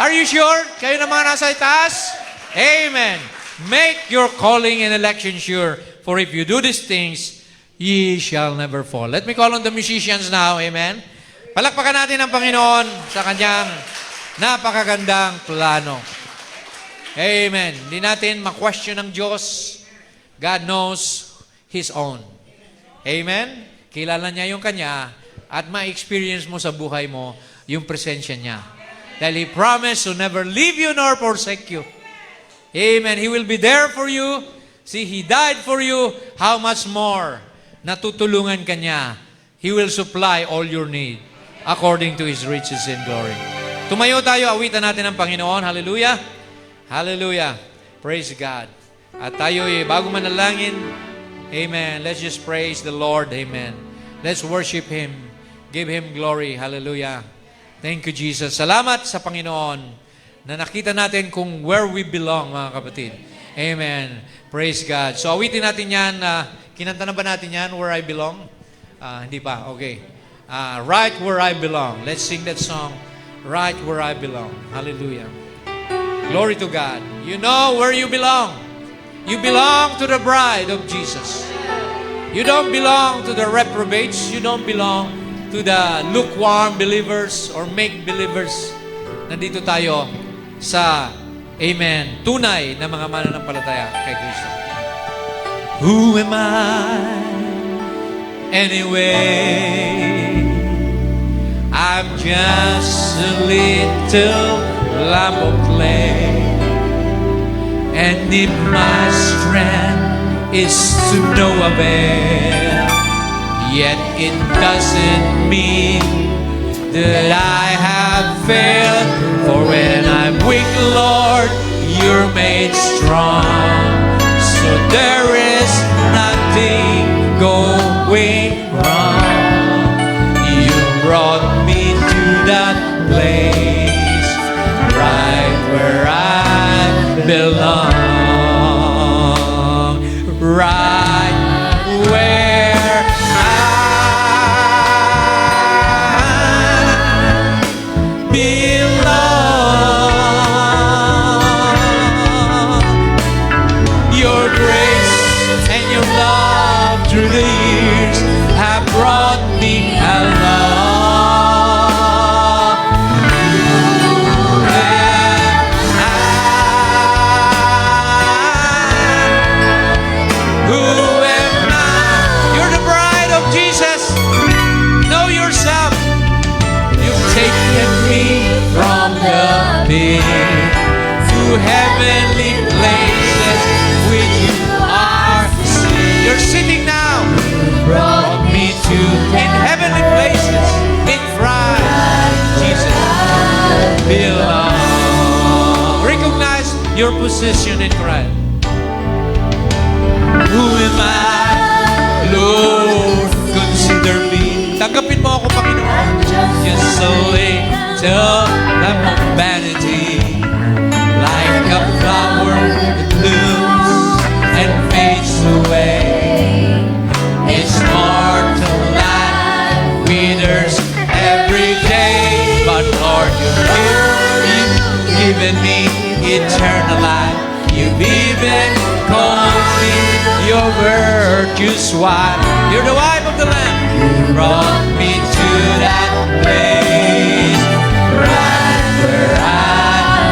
Are you sure? Kayo na mga nasa itaas? Amen. Make your calling and election sure. For if you do these things, ye shall never fall. Let me call on the musicians now. Amen. Palakpakan natin ang Panginoon sa kanyang napakagandang plano. Amen. Hindi natin ma-question ang Diyos. God knows His own. Amen. Kilala niya yung Kanya at ma-experience mo sa buhay mo yung presensya niya. Dahil He promised to never leave you nor forsake you. Amen. He will be there for you. See, He died for you. How much more? Natutulungan ka niya. He will supply all your need according to His riches and glory. Tumayo tayo, awitan natin ang Panginoon. Hallelujah. Hallelujah. Praise God. At tayo, bago manalangin, amen, let's just praise the Lord. Amen. Let's worship Him. Give Him glory. Hallelujah. Thank you, Jesus. Salamat sa Panginoon na nakita natin kung where we belong, mga kapatid. Amen. Praise God. So, awitin natin yan. Kinanta na ba natin yan, Where I Belong? Hindi pa. Okay. Right Where I Belong. Let's sing that song. Right Where I Belong. Hallelujah. Glory to God. You know where you belong. You belong to the bride of Jesus. You don't belong to the reprobates. You don't belong to the lukewarm believers or make believers. Nandito tayo sa, amen, tunay na mga mananampalataya kay Kristo. Who am I anyway? I'm just a little lamb of clay. And if my strength is to no avail, yet it doesn't mean that I have failed. For when I'm weak, Lord, you're made strong. So there is nothing going wrong. You brought me to that place, right where I belong. Right where I belong. Your grace and your love through the years have brought me along. To heavenly places with you are seen. You're sitting now. Brought me to in heavenly places in Christ Jesus belong. Recognize your position in Christ. Who am I, Lord? Consider me. Tanggapin mo ako, Panginoon. Just a little lamb of vanity. Like a flower that blooms and fades away. Its mortal life withers every day. But Lord, you've given me eternal life. You've even called me your virtuous wife. You're the wife of the Lamb. You brought me to that place, right where I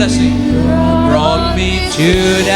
blessing brought me to